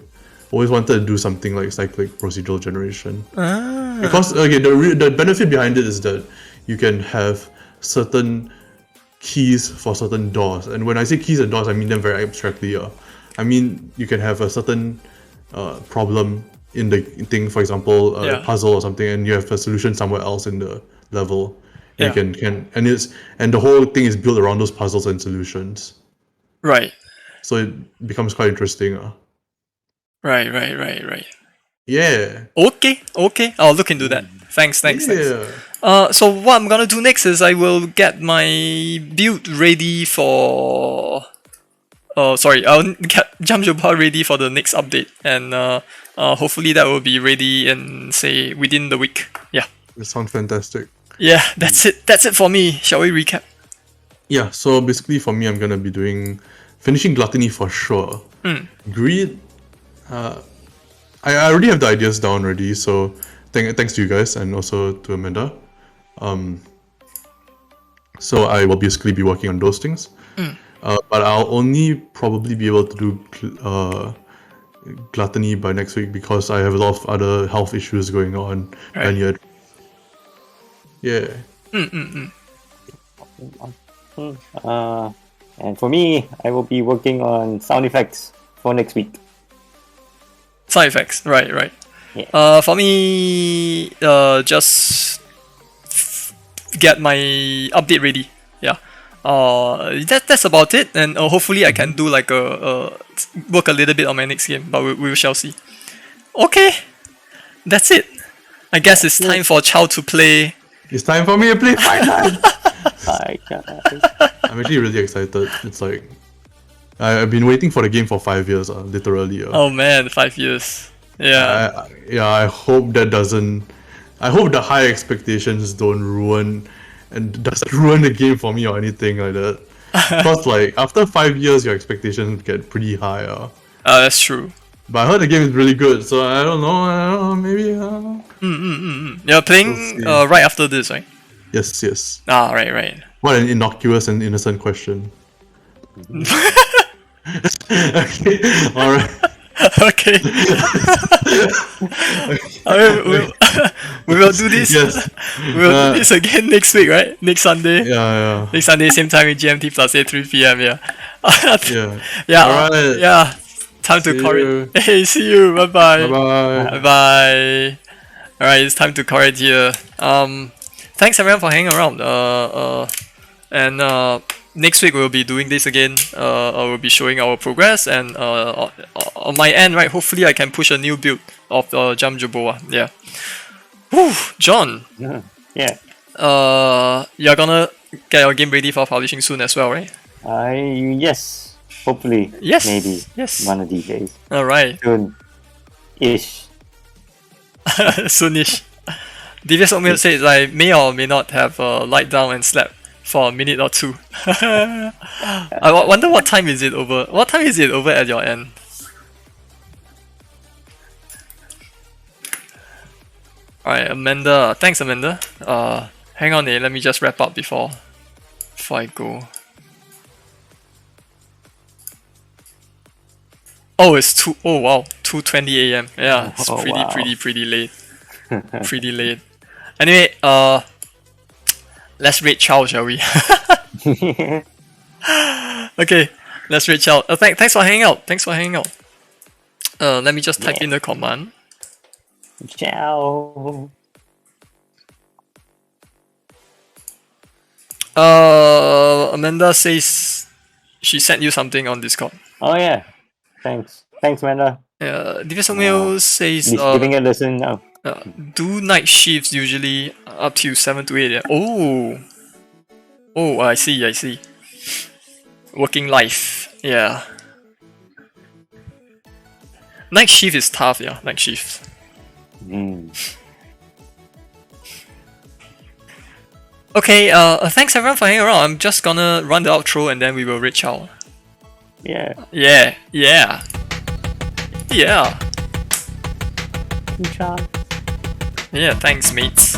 always wanted to do something like cyclic procedural generation. Because the benefit behind it is that you can have certain keys for certain doors, and when I say keys and doors, I mean them very abstractly. I mean you can have a certain problem in the thing, for example, a puzzle or something, and you have a solution somewhere else in the level. You can and the whole thing is built around those puzzles and solutions. Right. So it becomes quite interesting. Right. Yeah. Okay. I'll look into that. Thanks. So what I'm gonna do next is I will get my build ready for. I'll get Jerboa ready for the next update, and hopefully that will be ready in, say, within the week. Yeah. That sounds fantastic. Yeah, that's it. That's it for me. Shall we recap? Yeah. So basically, for me, I'm gonna be finishing Gluttony for sure. Greed. I already have the ideas down already, so thanks to you guys and also to Amanda. So I will basically be working on those things. But I'll only probably be able to do Gluttony by next week because I have a lot of other health issues going on. Right. And for me, I will be working on sound effects for next week. Sound effects, right. Yeah. For me, just get my update ready. Yeah. That's about it, and hopefully I can do like work a little bit on my next game, but we shall see. Okay, that's it. I guess it's time for Chow to play. It's time for me to play Five Nights. I can't. I'm actually really excited. It's like I've been waiting for the game for 5 years, literally. Oh man, 5 years. Yeah. I hope that doesn't. I hope the high expectations don't ruin and doesn't ruin the game for me or anything like that. Because like after 5 years, your expectations get pretty high. That's true. But I heard the game is really good, so I don't know. Maybe. You're playing We'll see. right after this, right? Yes, yes. Ah, right. What an innocuous and innocent question. Okay, alright. Okay. We will do this. Yes. We will do this again next week, right? Next Sunday. Yeah. Next Sunday, same time in GMT plus 8, 3 p.m. Yeah. Yeah. Yeah. Alright. Yeah. Time to See call you. it. Hey, see you. Bye bye. Bye. Bye. Alright, it's time to call it here. Thanks everyone for hanging around. Next week we'll be doing this again. I will be showing our progress, and on my end, right, hopefully I can push a new build of Jerboa. Yeah. Whew, John. Yeah. You're gonna get your game ready for publishing soon as well, right? Yes. Hopefully. Yes. Maybe. Yes. One of these days. Alright. Soon-ish. Soonish. Devious Oatmeal says I may or may not have lied down and slept for a minute or two. I wonder what time is it over. What time is it over at your end? Alright, Amanda. Thanks, Amanda. Hang on, let me just wrap up before I go. Oh, it's 2. Oh wow, 2:20 a.m. Yeah, it's Oh, wow. pretty late. Pretty late. Anyway, let's rate Chow, shall we? Okay, let's rate Chow. Thanks for hanging out. Let me just type in the command. Ciao. Amanda says she sent you something on Discord. Oh yeah. Thanks, Manda. Devious Oatmeal says He's giving it a listen now. do night shifts usually up to 7 to 8. Oh, I see. Working life, yeah. Night shift is tough, yeah. Night shift. Okay, thanks everyone for hanging around. I'm just gonna run the outro and then we will reach out. Yeah. Yeah. Ciao. Yeah, thanks mates.